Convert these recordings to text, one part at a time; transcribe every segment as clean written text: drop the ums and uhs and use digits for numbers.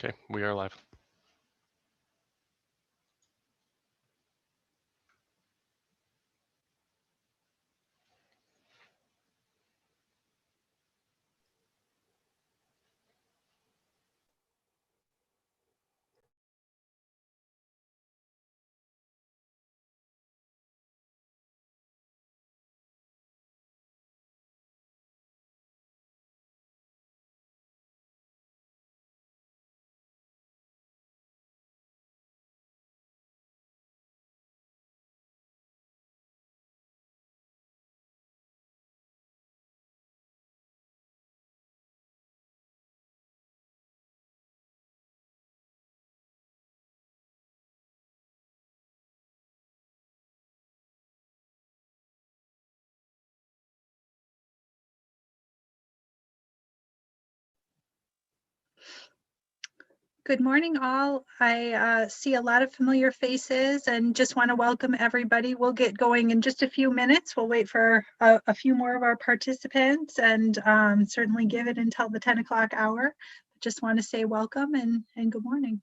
Okay, we are live. Good morning, all. I see a lot of familiar faces and just want to welcome everybody. We'll get going in just a few minutes. We'll wait for a few more of our participants and certainly give it until the 10 o'clock hour. Just want to say welcome and good morning.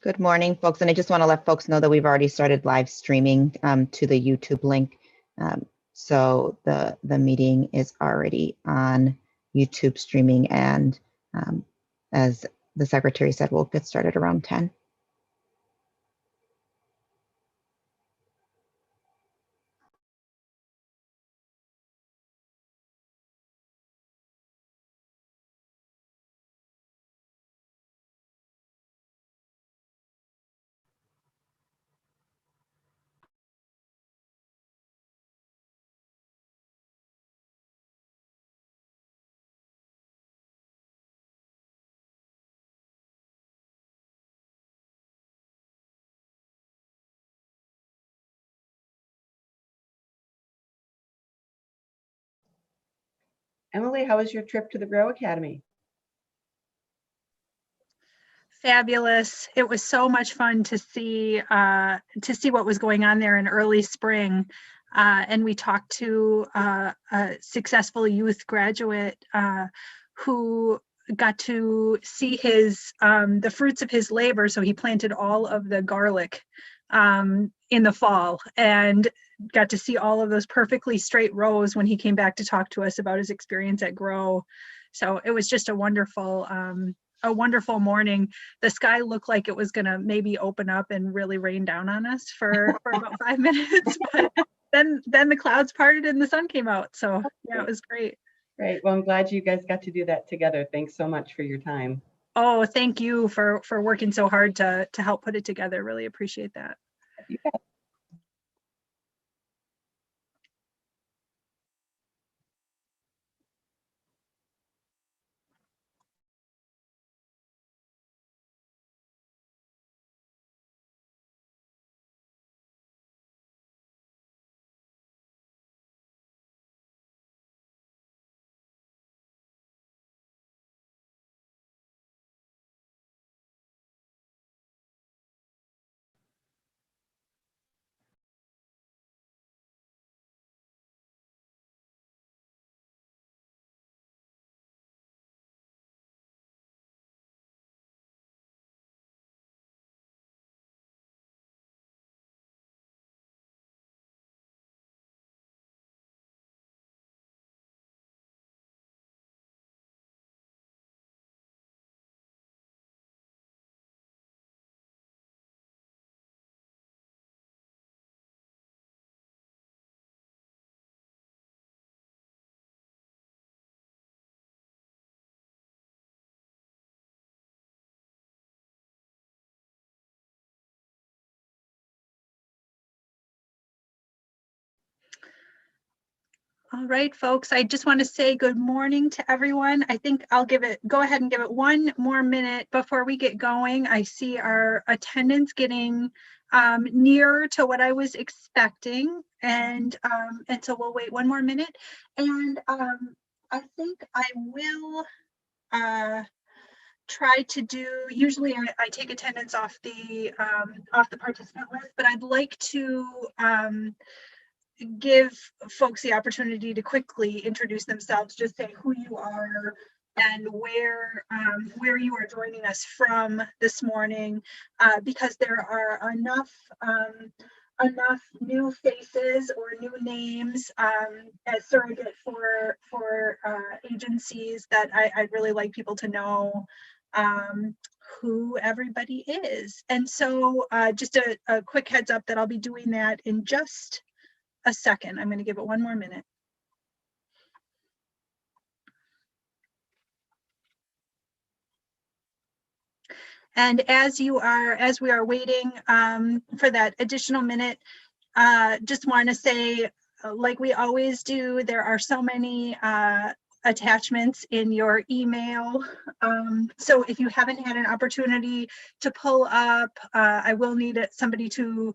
Good morning, folks. And I just want to let folks know that we've already started live streaming to the YouTube link. So the meeting is already on YouTube streaming. And as the secretary said, we'll get started around 10. Emily, how was your trip to the Grow Academy? Fabulous. It was so much fun to see what was going on there in early spring. And we talked to a successful youth graduate who got to see the fruits of his labor. So he planted all of the garlic in the fall and got to see all of those perfectly straight rows when he came back to talk to us about his experience at Grow. So it was just a wonderful morning. The sky looked like it was gonna maybe open up and really rain down on us for about 5 minutes, but then the clouds parted and the sun came out. So yeah, it was great. Great. Well, I'm glad you guys got to do that together. Thanks so much for your time. Oh, thank you for working so hard to help put it together. Really appreciate that. You bet. All right, folks, I just want to say good morning to everyone. I think I'll go ahead and give it one more minute before we get going. I see our attendance getting nearer to what I was expecting, and so we'll wait one more minute. And I think I will try to do, usually I take attendance off the participant list, but I'd like to give folks the opportunity to quickly introduce themselves, just say who you are and where you are joining us from this morning, because there are enough new faces or new names as surrogate for agencies that I'd really like people to know who everybody is. And so just a quick heads up that I'll be doing that in just a second. I'm going to give it one more minute. And as we are waiting for that additional minute, just want to say, like we always do, there are so many attachments in your email. So if you haven't had an opportunity to pull up, I will need somebody to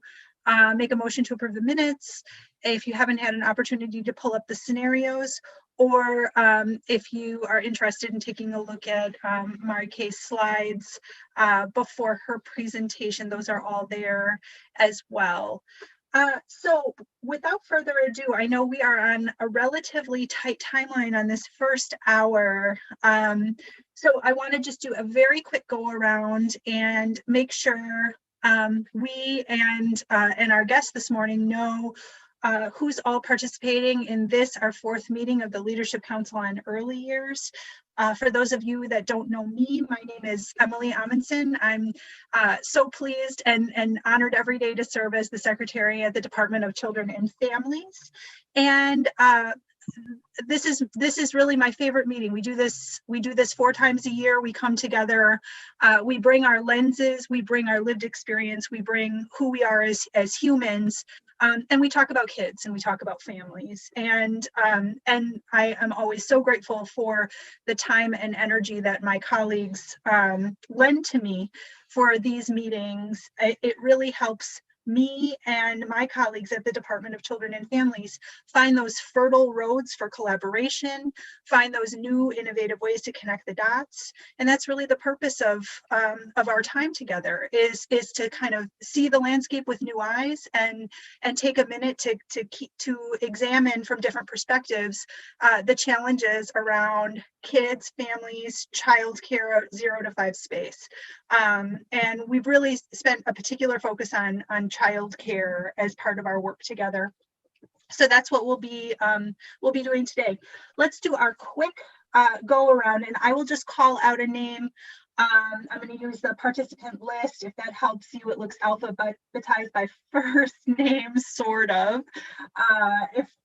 make a motion to approve the minutes. If you haven't had an opportunity to pull up the scenarios, or if you are interested in taking a look at Mari Kay's slides before her presentation, those are all there as well. So without further ado, I know we are on a relatively tight timeline on this first hour. So I want to just do a very quick go around and make sure we and our guests this morning know who's all participating in this, our fourth meeting of the Leadership Council on Early Years. For those of you that don't know me, my name is Emily Amundsen. I'm so pleased and honored every day to serve as the Secretary at the Department of Children and Families. And this is really my favorite meeting. We do this 4 times a year. We come together, we bring our lenses, we bring our lived experience, we bring who we are as humans, and we talk about kids and we talk about families. And I am always so grateful for the time and energy that my colleagues lend to me for these meetings. It really helps me and my colleagues at the Department of Children and Families find those fertile roads for collaboration, find those new innovative ways to connect the dots. And that's really the purpose of our time together, is to kind of see the landscape with new eyes and take a minute to examine from different perspectives the challenges around kids, families, childcare, 0 to 5 space. And we've really spent a particular focus on childcare as part of our work together. So that's what we'll be doing today. Let's do our quick go around, and I will just call out a name. I'm going to use the participant list. If that helps you, it looks alphabetized by first name, sort of.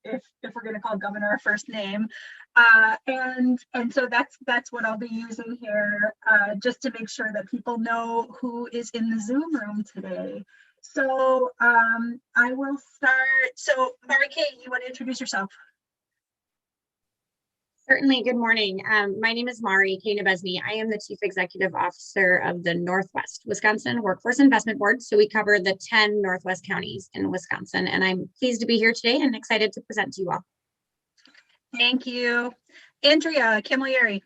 If we're going to call Governor a first name, and so that's what I'll be using here, just to make sure that people know who is in the Zoom room today. So I will start. So Mari Kay, you want to introduce yourself? Certainly. Good morning. My name is Mari Kay. I am the Chief Executive Officer of the Northwest Wisconsin Workforce Investment Board. So we cover the 10 Northwest counties in Wisconsin, and I'm pleased to be here today and excited to present to you all. Thank you. Andrea Camilleri.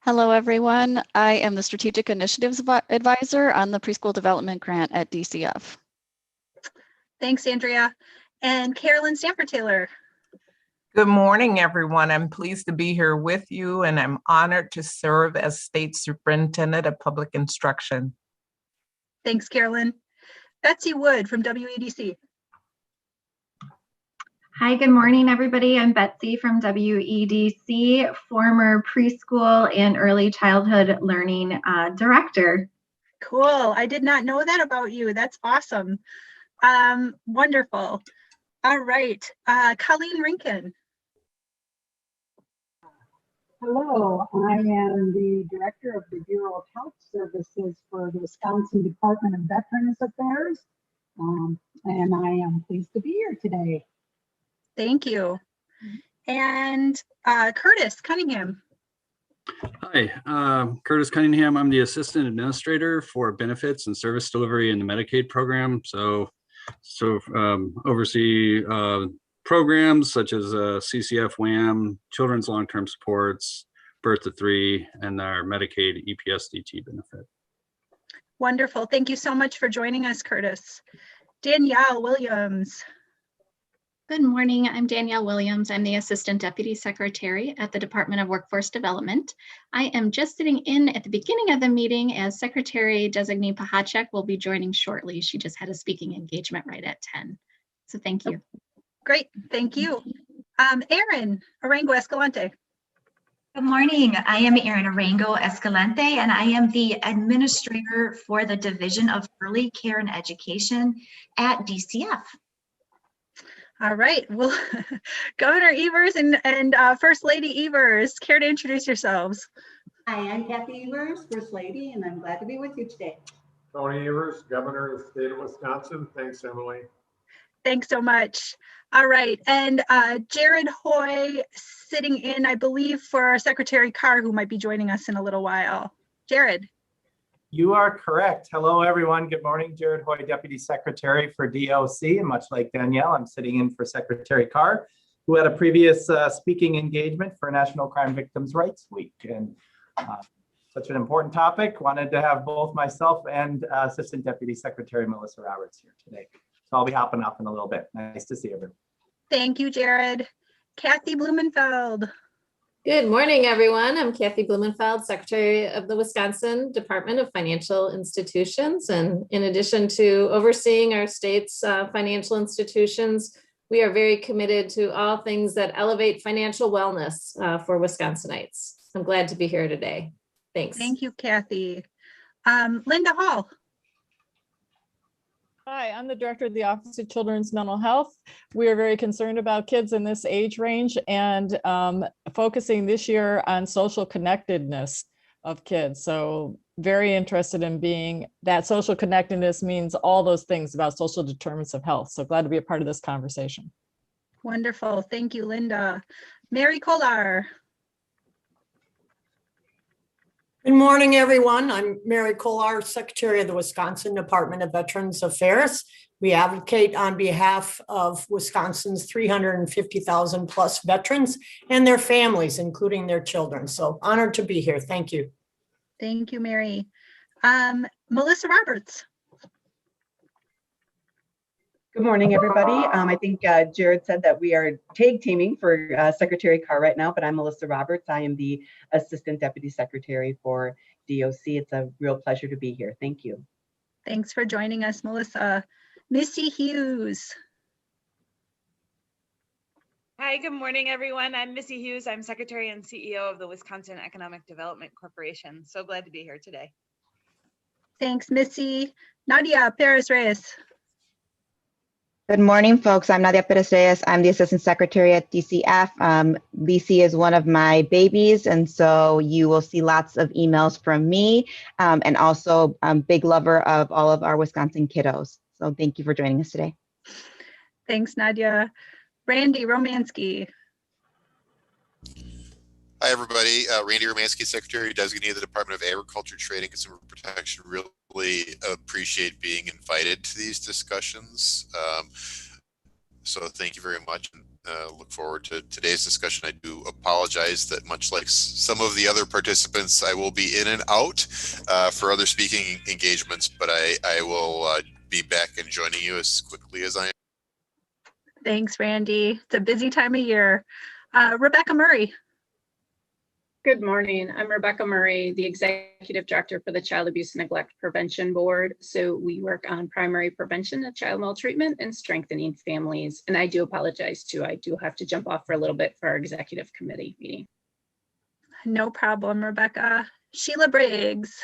Hello, everyone. I am the Strategic Initiatives Advisor on the Preschool Development Grant at DCF. Thanks, Andrea. And Carolyn Stanford-Taylor. Good morning, everyone. I'm pleased to be here with you, and I'm honored to serve as State Superintendent of Public Instruction. Thanks, Carolyn. Betsy Wood from WEDC. Hi, good morning, everybody. I'm Betsy from WEDC, former preschool and early childhood learning director. Cool. I did not know that about you. That's awesome. Wonderful. All right. Colleen Rinkin. Hello, I am the Director of the Bureau of Health Services for the Wisconsin Department of Veterans Affairs, and I am pleased to be here today. Thank you. And Curtis Cunningham. Hi, Curtis Cunningham. I'm the Assistant Administrator for Benefits and Service Delivery in the Medicaid program. So oversee programs such as CCF, WAM, Children's Long-Term Supports, birth to 3, and our Medicaid EPSDT benefit. Wonderful. Thank you so much for joining us, Curtis. Danielle Williams. Good morning. I'm Danielle Williams. I'm the Assistant Deputy Secretary at the Department of Workforce Development. I am just sitting in at the beginning of the meeting as Secretary Designee Pahacik will be joining shortly. She just had a speaking engagement right at 10. So thank you. Great. Thank you. Erin Arango Escalante. Good morning. I am Erin Arango Escalante, and I am the Administrator for the Division of Early Care and Education at DCF. All right. Well, Governor Evers and First Lady Evers, care to introduce yourselves? Hi, I'm Kathy Evers, First Lady, and I'm glad to be with you today. Tony Evers, Governor of the state of Wisconsin. Thanks, Emily. Thanks so much. All right. And Jared Hoy sitting in, I believe, for Secretary Carr, who might be joining us in a little while. Jared. You are correct. Hello, everyone. Good morning. Jared Hoy, Deputy Secretary for DOC. And much like Danielle, I'm sitting in for Secretary Carr, who had a previous speaking engagement for National Crime Victims' Rights Week. And such an important topic. Wanted to have both myself and Assistant Deputy Secretary Melissa Roberts here today. So I'll be hopping up in a little bit. Nice to see everyone. Thank you, Jared. Kathy Blumenfeld. Good morning, everyone. I'm Kathy Blumenfeld, Secretary of the Wisconsin Department of Financial Institutions. And in addition to overseeing our state's financial institutions, we are very committed to all things that elevate financial wellness for Wisconsinites. I'm glad to be here today. Thanks. Thank you, Kathy. Linda Hall. Hi, I'm the Director of the Office of Children's Mental Health. We are very concerned about kids in this age range and focusing this year on social connectedness of kids. So very interested in being that social connectedness means all those things about social determinants of health. So glad to be a part of this conversation. Wonderful. Thank you, Linda. Mary Colar. Good morning, everyone. I'm Mary Colar, Secretary of the Wisconsin Department of Veterans Affairs. We advocate on behalf of Wisconsin's 350,000 plus veterans and their families, including their children. So honored to be here. Thank you. Thank you, Mary. Melissa Roberts. Good morning, everybody. I think Jared said that we are tag teaming for Secretary Carr right now, but I'm Melissa Roberts. I am the Assistant Deputy Secretary for DOC. It's a real pleasure to be here. Thank you. Thanks for joining us, Melissa. Missy Hughes. Hi, good morning, everyone. I'm Missy Hughes. I'm Secretary and CEO of the Wisconsin Economic Development Corporation. So glad to be here today. Thanks, Missy. Nadia Perez-Reyes. Good morning, folks. I'm Nadia Perez-Reyes. I'm the Assistant Secretary at DCF. DC is one of my babies, and so you will see lots of emails from me, and also big lover of all of our Wisconsin kiddos. So thank you for joining us today. Thanks, Nadia. Randy Romansky. Hi, everybody. Randy Romansky, Secretary Designee of the Department of Agriculture, Trade, and Consumer Protection. Really appreciate being invited to these discussions. So thank you very much. Look forward to today's discussion. I do apologize that much like some of the other participants, I will be in and out for other speaking engagements, but I will be back and joining you as quickly as I am. Thanks, Randy. It's a busy time of year. Rebecca Murray. Good morning. I'm Rebecca Murray, the Executive Director for the Child Abuse and Neglect Prevention Board. So we work on primary prevention of child maltreatment and strengthening families. And I do apologize too. I do have to jump off for a little bit for our executive committee meeting. No problem, Rebecca. Sheila Briggs.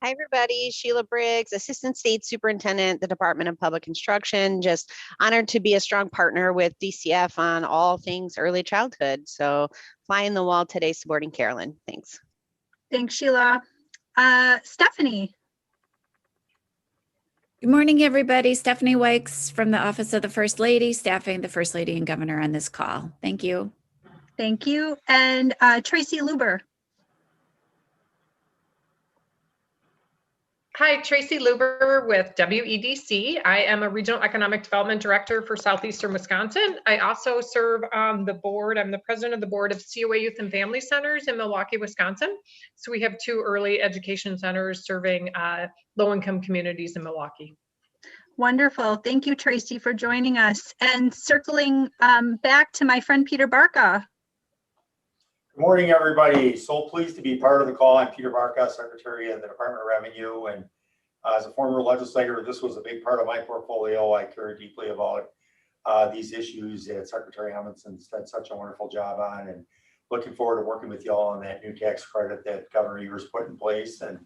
Hi, everybody. Sheila Briggs, Assistant State Superintendent, the Department of Public Instruction. Just honored to be a strong partner with DCF on all things early childhood. So flying the wall today, supporting Carolyn. Thanks. Thanks, Sheila. Stephanie. Good morning, everybody. Stephanie Wykes from the Office of the First Lady, staffing the First Lady and Governor on this call. Thank you. Thank you. And Tracy Luber. Hi, Tracy Luber with WEDC. I am a Regional Economic Development Director for Southeastern Wisconsin. I also serve on the board. I'm the president of the board of COA Youth and Family Centers in Milwaukee, Wisconsin. So we have 2 early education centers serving low-income communities in Milwaukee. Wonderful. Thank you, Tracy, for joining us. And circling back to my friend Peter Barca. Good morning, everybody. So pleased to be part of the call. I'm Peter Barca, Secretary of the Department of Revenue. And as a former legislator, this was a big part of my portfolio. I care deeply about these issues that Secretary Amundsen's done such a wonderful job on, and looking forward to working with you all on that new tax credit that Governor Evers put in place, and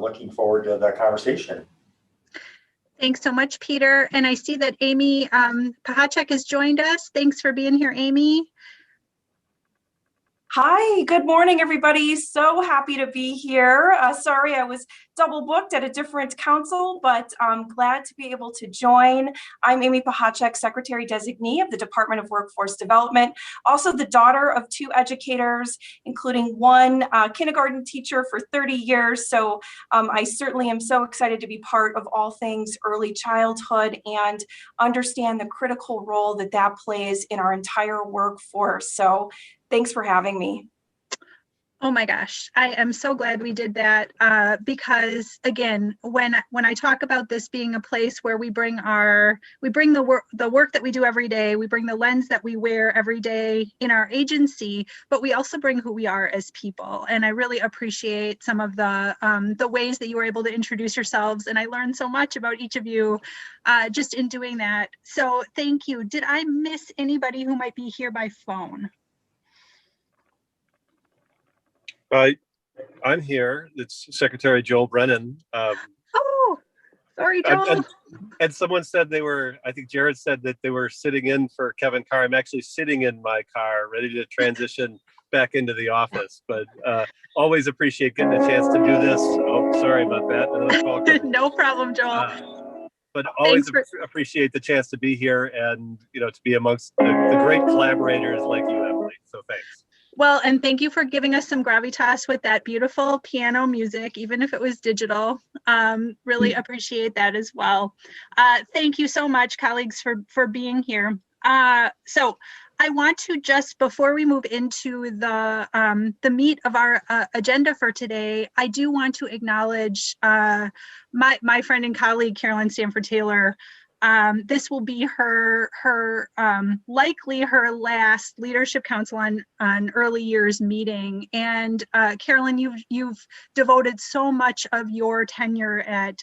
looking forward to the conversation. Thanks so much, Peter. And I see that Amy Pahacik has joined us. Thanks for being here, Amy. Hi, good morning, everybody. So happy to be here. Sorry, I was double booked at a different council, but I'm glad to be able to join. I'm Amy Pahacik, Secretary Designee of the Department of Workforce Development, also the daughter of 2 educators, including 1 kindergarten teacher for 30 years. So I certainly am so excited to be part of all things early childhood and understand the critical role that that plays in our entire workforce. So thanks for having me. Oh my gosh, I am so glad we did that because again, when I talk about this being a place where we bring the work that we do every day, we bring the lens that we wear every day in our agency, but we also bring who we are as people. And I really appreciate some of the ways that you were able to introduce yourselves, and I learned so much about each of you just in doing that. So thank you. Did I miss anybody who might be here by phone? I'm here. It's Secretary Joel Brennan. Oh, sorry, Joel. And someone said I think Jared said that they were sitting in for Kevin Carr. I'm actually sitting in my car, ready to transition back into the office, but always appreciate getting a chance to do this. Oh, sorry about that. Another call coming. No problem, Joel. But always appreciate the chance to be here and, to be amongst the great collaborators like you, Emily. So thanks. Well, and thank you for giving us some gravitas with that beautiful piano music, even if it was digital. Really appreciate that as well. Thank you so much, colleagues, for being here. So I want to just, before we move into the meat of our agenda for today, I do want to acknowledge my friend and colleague, Carolyn Stanford Taylor. This will be likely her last Leadership Council on early years meeting. And Carolyn, you've devoted so much of your tenure at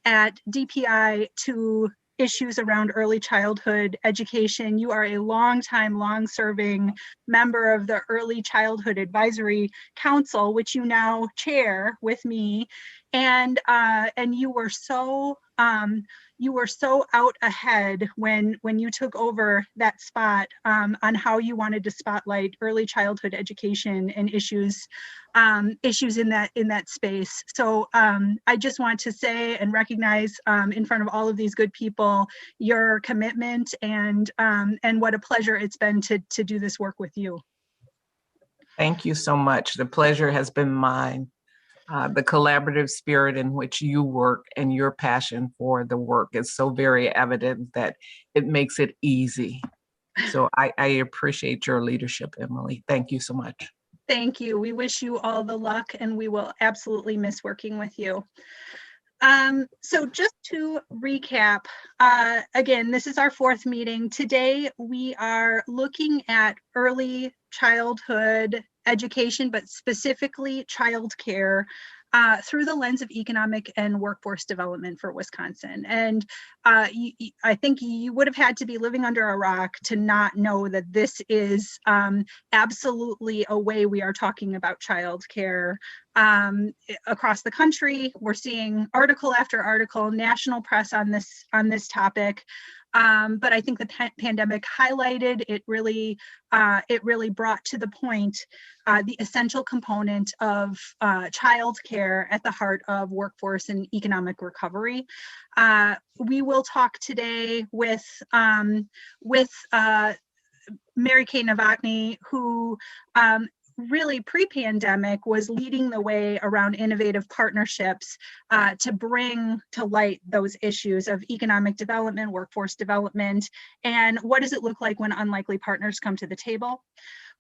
DPI to issues around early childhood education. You are a long-serving member of the Early Childhood Advisory Council, which you now chair with me. And you were so out ahead when you took over that spot on how you wanted to spotlight early childhood education and issues in that space. So I just want to say and recognize in front of all of these good people your commitment and what a pleasure it's been to do this work with you. Thank you so much. The pleasure has been mine. The collaborative spirit in which you work and your passion for the work is so very evident that it makes it easy. So I appreciate your leadership, Emily. Thank you so much. Thank you. We wish you all the luck, and we will absolutely miss working with you. So just to recap, again, this is our 4th meeting. Today, we are looking at early childhood education, but specifically childcare, through the lens of economic and workforce development for Wisconsin. And I think you would have had to be living under a rock to not know that this is absolutely a way we are talking about childcare across the country. We're seeing article after article, national press on this topic. But I think the pandemic highlighted it really brought to the point the essential component of childcare at the heart of workforce and economic recovery. We will talk today with Mary Kay Novotny, who really pre-pandemic was leading the way around innovative partnerships to bring to light those issues of economic development, workforce development, and what does it look like when unlikely partners come to the table.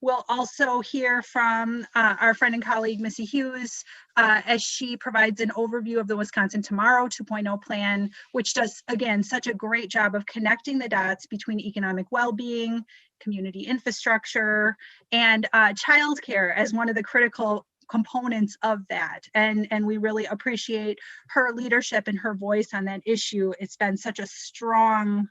We'll also hear from our friend and colleague, Missy Hughes, as she provides an overview of the Wisconsin Tomorrow 2.0 plan, which does, again, such a great job of connecting the dots between economic well-being, community infrastructure, and childcare as one of the critical components of that. And we really appreciate her leadership and her voice on that issue. It's been such a strong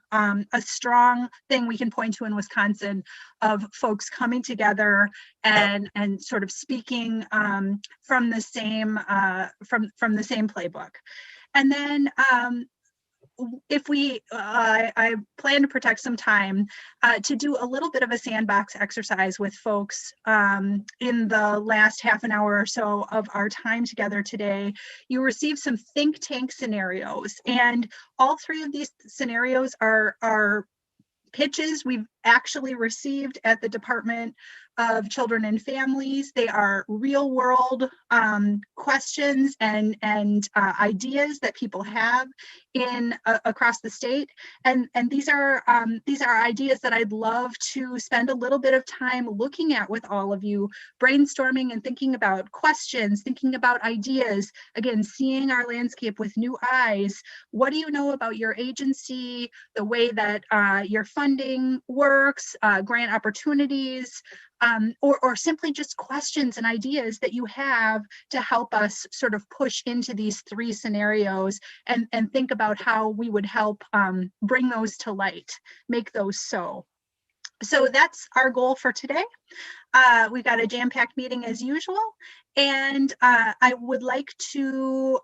thing we can point to in Wisconsin of folks coming together and sort of speaking from the same playbook. And then if we, I plan to protect some time to do a little bit of a sandbox exercise with folks in the last half an hour or so of our time together today. You received some think tank scenarios, and all three of these scenarios are pitches we've actually received at the Department of Children and Families. They are real world questions and ideas that people have in across the state. And these are ideas that I'd love to spend a little bit of time looking at with all of you, brainstorming and thinking about questions, thinking about ideas, again, seeing our landscape with new eyes. What do you know about your agency, the way that your funding works, grant opportunities, or simply just questions and ideas that you have to help us sort of push into these three scenarios and think about how we would help bring those to light, make those so. So that's our goal for today. We've got a jam-packed meeting as usual, and I would like to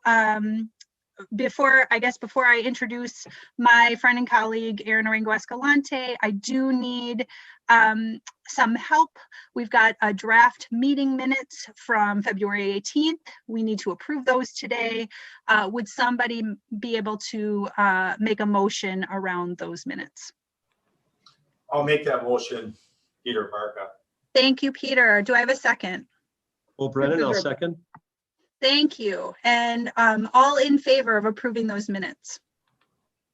before I introduce my friend and colleague, Erin Arango Escalante, I do need some help. We've got a draft meeting minutes from February 18th. We need to approve those today. Would somebody be able to make a motion around those minutes? I'll make that motion, Peter Barca. Thank you, Peter. Do I have a second? Well, Brennan, I'll second. Thank you. And all in favor of approving those minutes?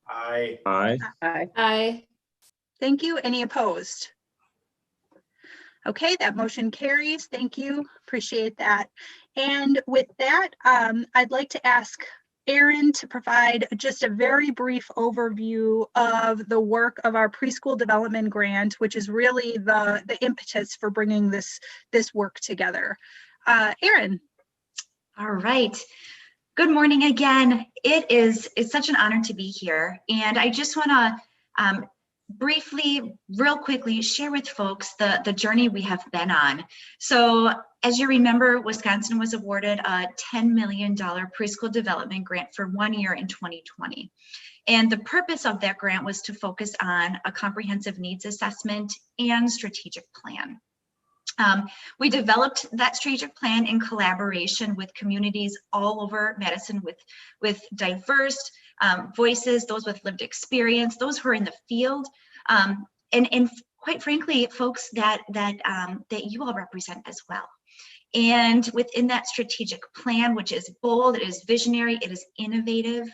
Aye. Aye. Aye. Aye. Thank you. Any opposed? Okay, that motion carries. Thank you. Appreciate that. And with that, I'd like to ask Erin to provide just a very brief overview of the work of our preschool development grant, which is really the impetus for bringing this work together. Erin. All right. Good morning again. It's such an honor to be here. And I just want to briefly, real quickly, share with folks the journey we have been on. So as you remember, Wisconsin was awarded a $10 million preschool development grant for 1 year in 2020. And the purpose of that grant was to focus on a comprehensive needs assessment and strategic plan. We developed that strategic plan in collaboration with communities all over Madison with diverse voices, those with lived experience, those who are in the field, and quite frankly, folks that you all represent as well. And within that strategic plan, which is bold, it is visionary, it is innovative,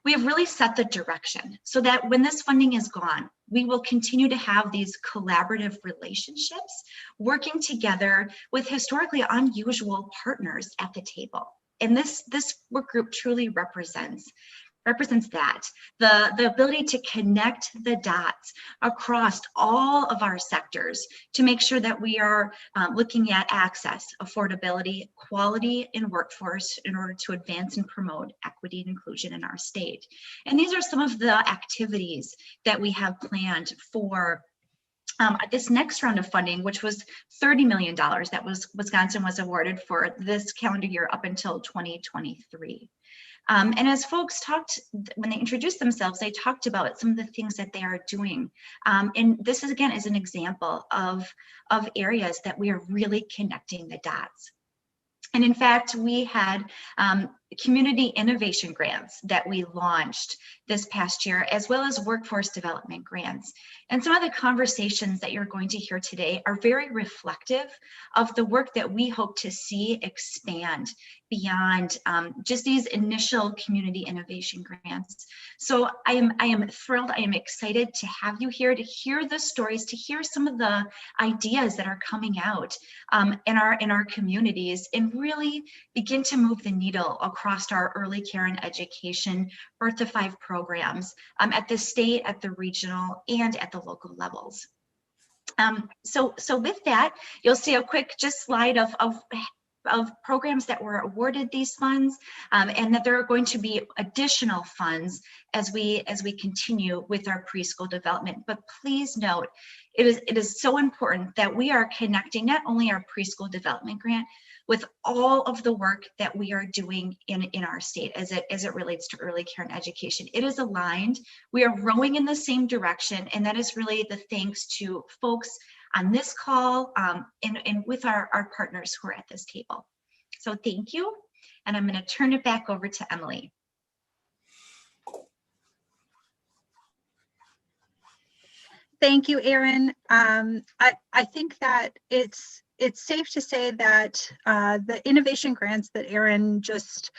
we have really set the direction so that when this funding is gone, we will continue to have these collaborative relationships, working together with historically unusual partners at the table. And this work group truly represents that, the ability to connect the dots across all of our sectors to make sure that we are looking at access, affordability, quality in workforce in order to advance and promote equity and inclusion in our state. And these are some of the activities that we have planned for this next round of funding, which was $30 million that Wisconsin was awarded for this calendar year up until 2023. And as folks talked, when they introduced themselves, they talked about some of the things that they are doing. And this is, again, is an example of areas that we are really connecting the dots. And in fact, we had community innovation grants that we launched this past year, as well as workforce development grants. And some of the conversations that you're going to hear today are very reflective of the work that we hope to see expand beyond just these initial community innovation grants. So I am thrilled, I am excited to have you here to hear the stories, to hear some of the ideas that are coming out in our communities, and really begin to move the needle across our early care and education birth to 5 programs at the state, at the regional, and at the local levels. So with that, you'll see a quick just slide of programs that were awarded these funds, and that there are going to be additional funds as we continue with our preschool development. But please note, it is so important that we are connecting not only our preschool development grant with all of the work that we are doing in our state as it relates to early care and education. It is aligned. We are rowing in the same direction, and that is really the thanks to folks on this call and with our partners who are at this table. So thank you, and I'm going to turn it back over to Emily. Thank you, Erin. I think that it's safe to say that the innovation grants that Erin just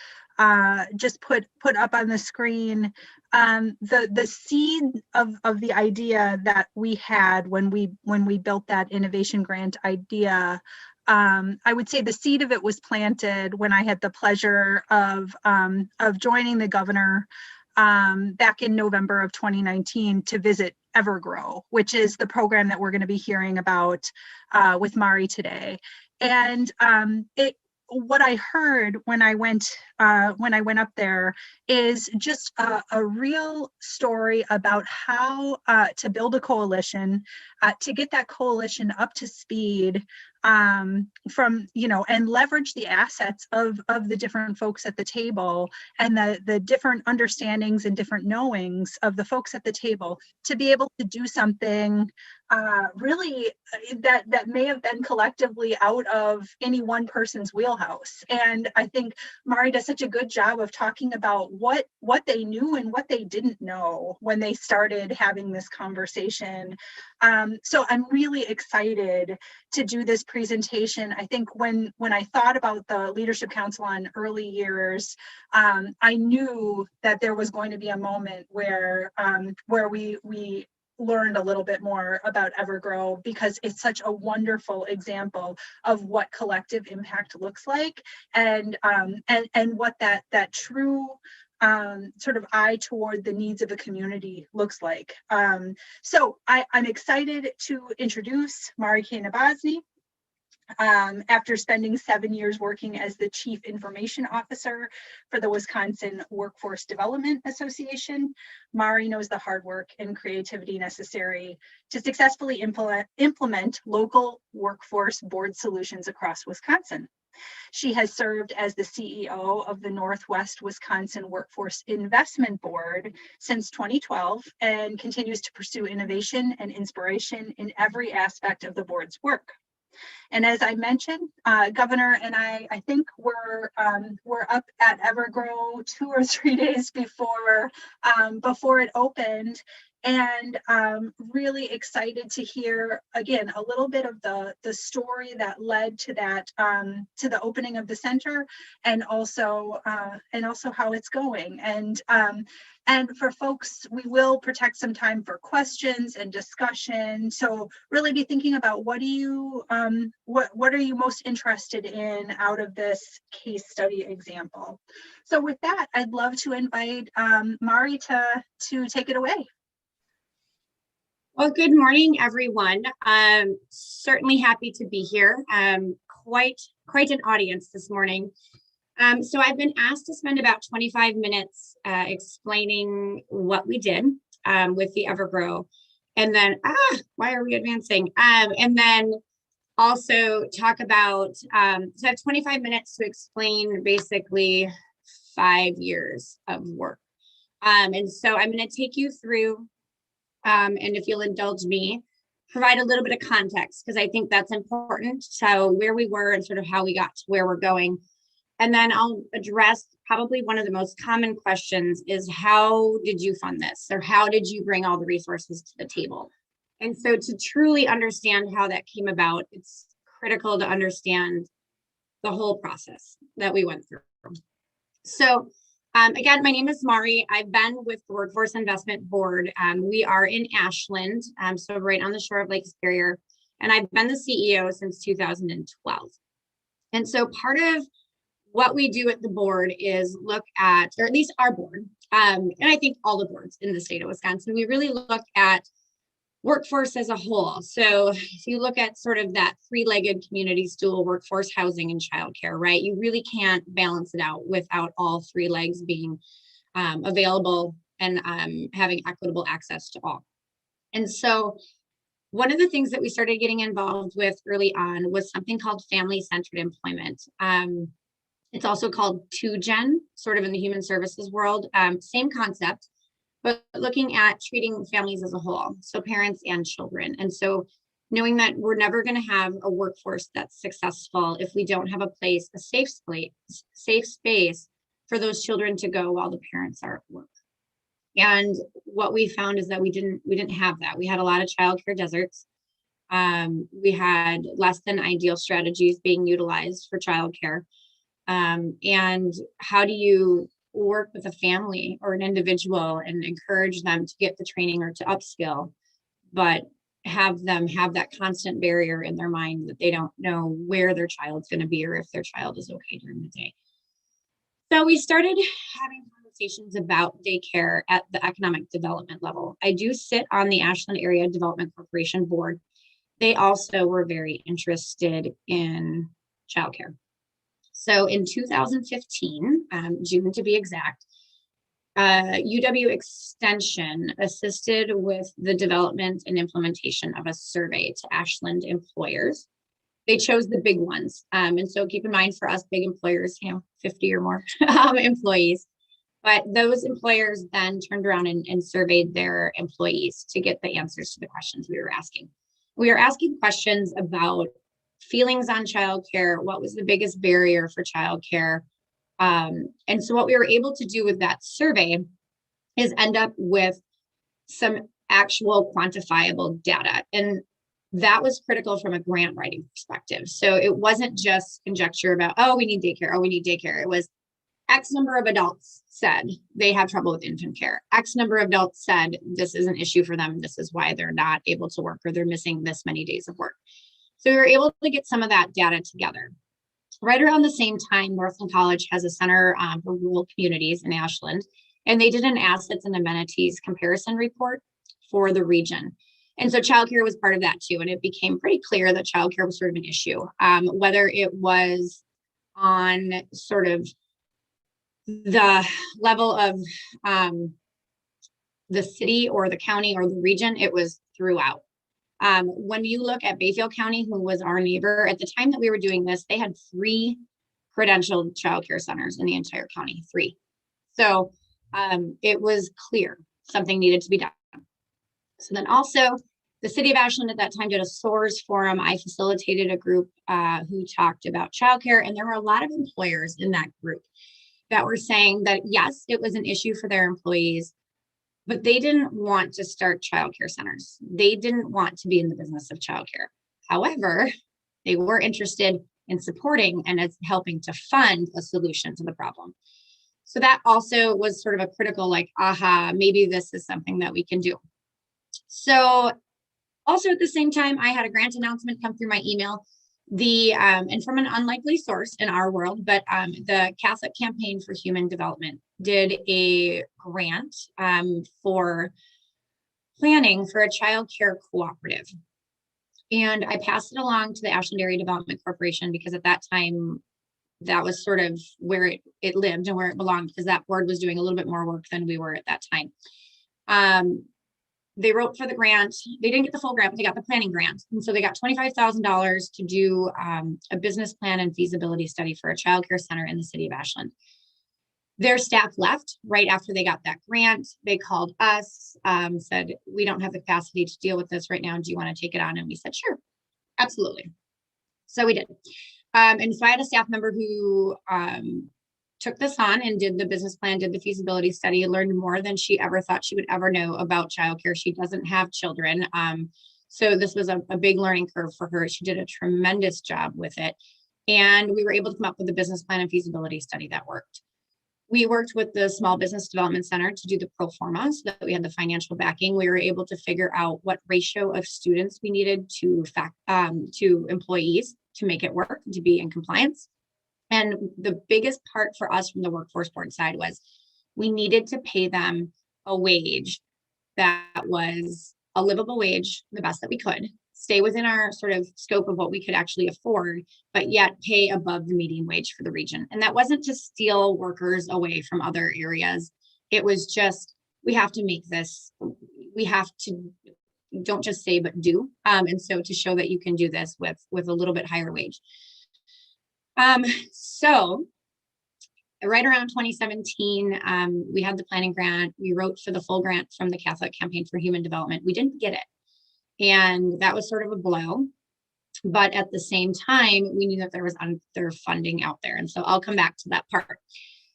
put up on the screen, the seed of the idea that we had when we built that innovation grant idea, I would say the seed of it was planted when I had the pleasure of joining the governor back in November of 2019 to visit Evergrow, which is the program that we're going to be hearing about with Mari today. And what I heard when I went up there is just a real story about how to build a coalition, to get that coalition up to speed, from, and leverage the assets of the different folks at the table and the different understandings and different knowings of the folks at the table to be able to do something really that may have been collectively out of any one person's wheelhouse. And I think Mari does such a good job of talking about what they knew and what they didn't know when they started having this conversation. So I'm really excited to do this presentation. I think when I thought about the Leadership Council on Early Years, I knew that there was going to be a moment where we learned a little bit more about Evergrow, because it's such a wonderful example of what collective impact looks like, and what that true sort of eye toward the needs of a community looks like. So I'm excited to introduce Mari Kane-Nabozny. After spending 7 years working as the Chief Information Officer for the Wisconsin Workforce Development Association, Mari knows the hard work and creativity necessary to successfully implement local workforce board solutions across Wisconsin. She has served as the CEO of the Northwest Wisconsin Workforce Investment Board since 2012 and continues to pursue innovation and inspiration in every aspect of the board's work. And as I mentioned, Governor and I think we're up at Evergrow 2 or 3 days before it opened, and really excited to hear again a little bit of the story that led to that to the opening of the center, and also how it's going. And for folks, we will protect some time for questions and discussion. So really be thinking about what are you most interested in out of this case study example. So with that, I'd love to invite Mari to take it away. Well, good morning, everyone. I'm certainly happy to be here. Quite an audience this morning. So I've been asked to spend about 25 minutes explaining what we did with the Evergrow, and then, why are we advancing? And then also talk about, so I have 25 minutes to explain basically 5 years of work. And so I'm going to take you through, and if you'll indulge me, provide a little bit of context, because I think that's important. So where we were and sort of how we got to where we're going. And then I'll address probably one of the most common questions is, how did you fund this? Or how did you bring all the resources to the table? And so to truly understand how that came about, it's critical to understand the whole process that we went through. So again, my name is Mari. I've been with the Workforce Investment Board. We are in Ashland, so right on the shore of Lake Superior, and I've been the CEO since 2012. And so part of what we do at the board is look at, or at least our board, and I think all the boards in the state of Wisconsin, we really look at workforce as a whole. So if you look at sort of that three-legged community stool, workforce, housing, and childcare, right? You really can't balance it out without all three legs being available and having equitable access to all. And so one of the things that we started getting involved with early on was something called family-centered employment. It's also called 2Gen, sort of in the human services world, same concept, but looking at treating families as a whole, so parents and children. And so knowing that we're never going to have a workforce that's successful if we don't have a place, a safe space for those children to go while the parents are at work. And what we found is that we didn't have that. We had a lot of childcare deserts. We had less than ideal strategies being utilized for childcare. And how do you work with a family or an individual and encourage them to get the training or to upskill, but have them have that constant barrier in their mind that they don't know where their child's going to be or if their child is okay during the day. So we started having conversations about daycare at the economic development level. I do sit on the Ashland Area Development Corporation board. They also were very interested in childcare. So in 2015, June to be exact, UW Extension assisted with the development and implementation of a survey to Ashland employers. They chose the big ones. And so keep in mind, for us big employers, 50 or more employees. But those employers then turned around and surveyed their employees to get the answers to the questions we were asking. We were asking questions about feelings on childcare, what was the biggest barrier for childcare. And so what we were able to do with that survey is end up with some actual quantifiable data. And that was critical from a grant writing perspective. So it wasn't just conjecture about, oh, we need daycare, oh, we need daycare. It was X number of adults said they have trouble with infant care. X number of adults said this is an issue for them. This is why they're not able to work or they're missing this many days of work. So we were able to get some of that data together. Right around the same time, Northland College has a center for rural communities in Ashland, and they did an assets and amenities comparison report for the region. And so childcare was part of that too. And it became pretty clear that childcare was sort of an issue, whether it was on sort of the level of the city or the county or the region, it was throughout. When you look at Bayfield County, who was our neighbor, at the time that we were doing this, they had 3 credentialed childcare centers in the entire county, 3. So it was clear something needed to be done. So then also the city of Ashland at that time did a SOARS forum. I facilitated a group who talked about childcare, and there were a lot of employers in that group that were saying that, yes, it was an issue for their employees, but they didn't want to start childcare centers. They didn't want to be in the business of childcare. However, they were interested in supporting and as helping to fund a solution to the problem. So that also was sort of a critical, like, aha, maybe this is something that we can do. So also at the same time, I had a grant announcement come through my email. And from an unlikely source in our world, but the Catholic Campaign for Human Development did a grant for planning for a child care cooperative. And I passed it along to the Ashland Area Development Corporation because at that time, that was sort of where it lived and where it belonged, because that board was doing a little bit more work than we were at that time. They wrote for the grant. They didn't get the full grant, but they got the planning grant. And so they got $25,000 to do a business plan and feasibility study for a childcare center in the city of Ashland. Their staff left right after they got that grant. They called us, said, we don't have the capacity to deal with this right now. Do you want to take it on? And we said, sure, absolutely. So we did. And so I had a staff member who took this on and did the business plan, did the feasibility study, learned more than she ever thought she would ever know about childcare. She doesn't have children. So this was a big learning curve for her. She did a tremendous job with it. And we were able to come up with a business plan and feasibility study that worked. We worked with the Small Business Development Center to do the pro forma so that we had the financial backing. We were able to figure out what ratio of students we needed to employees to make it work, to be in compliance. And the biggest part for us from the workforce board side was we needed to pay them a wage that was a livable wage, the best that we could, stay within our sort of scope of what we could actually afford, but yet pay above the median wage for the region. And that wasn't to steal workers away from other areas. It was just, we have to make this, we have to, don't just say, but do. And so to show that you can do this with a little bit higher wage. So right around 2017, we had the planning grant. We wrote for the full grant from the Catholic Campaign for Human Development. We didn't get it. And that was sort of a blow. But at the same time, we knew that there was other funding out there. And so I'll come back to that part.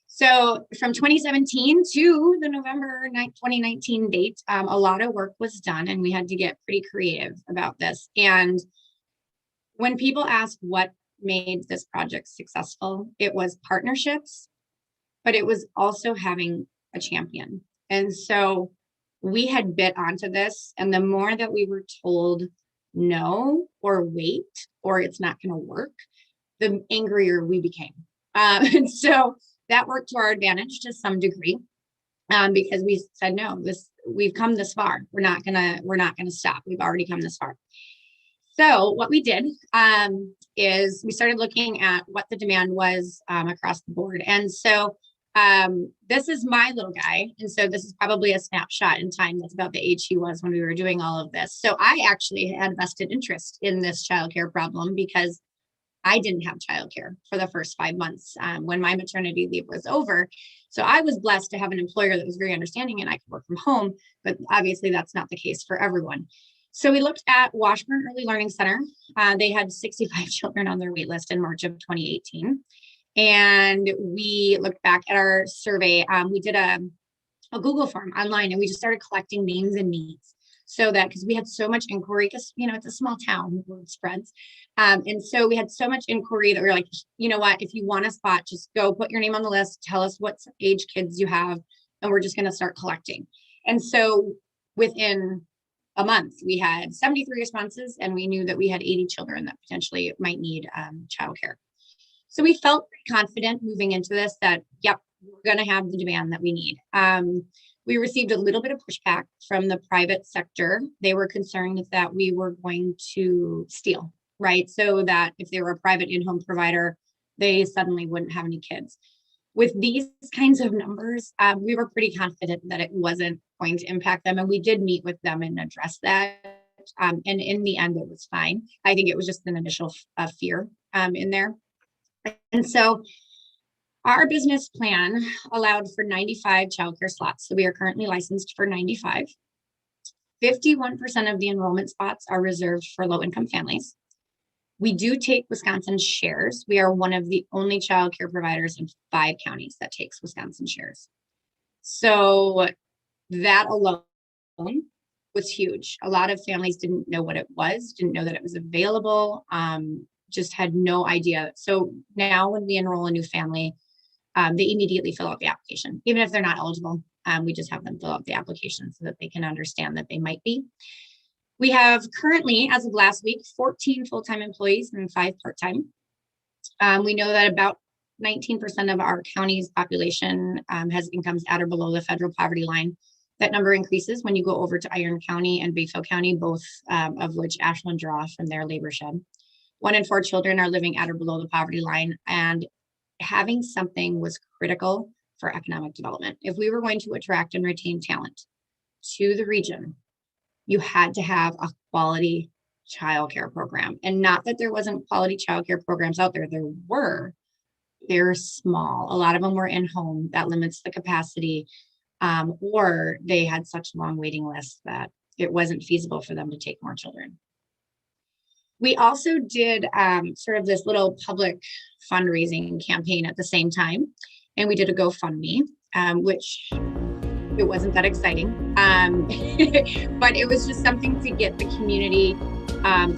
So from 2017 to the November 2019 date, a lot of work was done and we had to get pretty creative about this. And when people ask what made this project successful, it was partnerships, but it was also having a champion. And so we had bit onto this, and the more that we were told no or wait or it's not going to work, the angrier we became. And so that worked to our advantage to some degree, because we said no, we've come this far. We're not gonna stop. We've already come this far. So what we did is we started looking at what the demand was across the board. And so this is my little guy. And so this is probably a snapshot in time. That's about the age he was when we were doing all of this. So I actually had vested interest in this childcare problem because I didn't have childcare for the first 5 months when my maternity leave was over. So I was blessed to have an employer that was very understanding and I could work from home, but obviously that's not the case for everyone. So we looked at Washburn Early Learning Center. They had 65 children on their wait list in March of 2018. And we looked back at our survey. We did a Google form online and we just started collecting names and needs. So that, because we had so much inquiry, because, you know, it's a small town, word spreads. And so we had so much inquiry that we were like, you know what, if you want a spot, just go put your name on the list, tell us what age kids you have, and we're just going to start collecting. And so within a month, we had 73 responses, and we knew that we had 80 children that potentially might need childcare. So we felt pretty confident moving into this that, yep, we're going to have the demand that we need. We received a little bit of pushback from the private sector. They were concerned that we were going to steal, right? So that if they were a private in-home provider, they suddenly wouldn't have any kids. With these kinds of numbers, we were pretty confident that it wasn't going to impact them. And we did meet with them and address that. And in the end, it was fine. I think it was just an initial fear in there. And so our business plan allowed for 95 childcare slots. So we are currently licensed for 95. 51% of the enrollment spots are reserved for low-income families. We do take Wisconsin shares. We are one of the only childcare providers in 5 counties that takes Wisconsin shares. So that alone was huge. A lot of families didn't know what it was, didn't know that it was available, just had no idea. So now when we enroll a new family, they immediately fill out the application. Even if they're not eligible, we just have them fill out the application so that they can understand that they might be. We have currently, as of last week, 14 full-time employees and 5 part-time. We know that about 19% of our county's population has incomes at or below the federal poverty line. That number increases when you go over to Iron County and Bayfield County, both of which Ashland draw from their labor shed. 1 in 4 children are living at or below the poverty line, and having something was critical for economic development. If we were going to attract and retain talent to the region, you had to have a quality childcare program. And not that there wasn't quality childcare programs out there, there were. They're small. A lot of them were in home. That limits the capacity, or they had such long waiting lists that it wasn't feasible for them to take more children. We also did sort of this little public fundraising campaign at the same time. And we did a GoFundMe, which it wasn't that exciting, but it was just something to get the community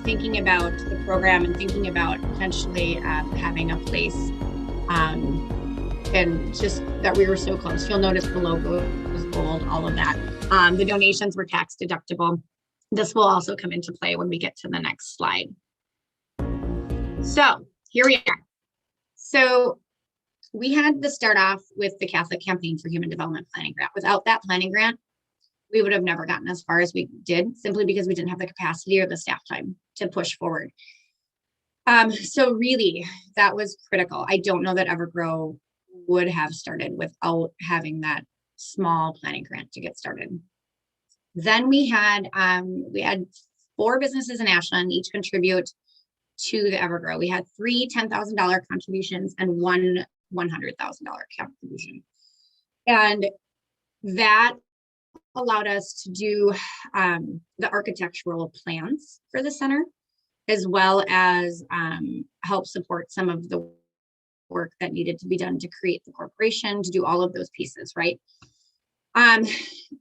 thinking about the program and thinking about potentially having a place, and just that we were so close. You'll notice the logo was gold, all of that. The donations were tax deductible. This will also come into play when we get to the next slide. So here we are. So we had to start off with the Catholic Campaign for Human Development Planning Grant. Without that planning grant, we would have never gotten as far as we did, simply because we didn't have the capacity or the staff time to push forward. So really, that was critical. I don't know that Evergrow would have started without having that small planning grant to get started. Then we had 4 businesses in Ashland each contribute to the Evergrow. We had 3 $10,000 contributions and 1 $100,000 contribution. And that allowed us to do the architectural plans for the center, as well as help support some of the work that needed to be done to create the corporation, to do all of those pieces, right?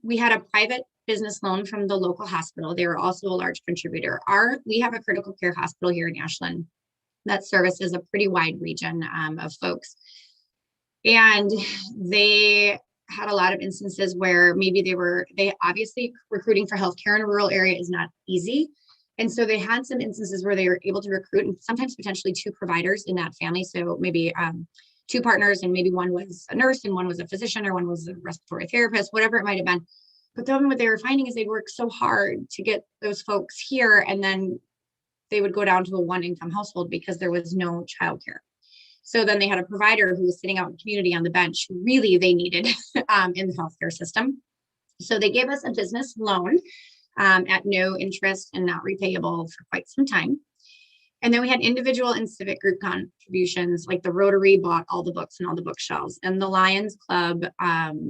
We had a private business loan from the local hospital. They were also a large contributor. We have a critical care hospital here in Ashland that services a pretty wide region of folks. And they had a lot of instances where maybe they obviously recruiting for healthcare in a rural area is not easy. And so they had some instances where they were able to recruit, and sometimes potentially 2 providers in that family. So maybe 2 partners, and maybe one was a nurse and one was a physician, or one was a respiratory therapist, whatever it might have been. But then what they were finding is they'd work so hard to get those folks here, and then they would go down to a 1-income household because there was no childcare. So then they had a provider who was sitting out in the community on the bench, who really they needed in the healthcare system. So they gave us a business loan at no interest and not repayable for quite some time. And then we had individual and civic group contributions, like the Rotary bought all the books and all the bookshelves, and the Lions Club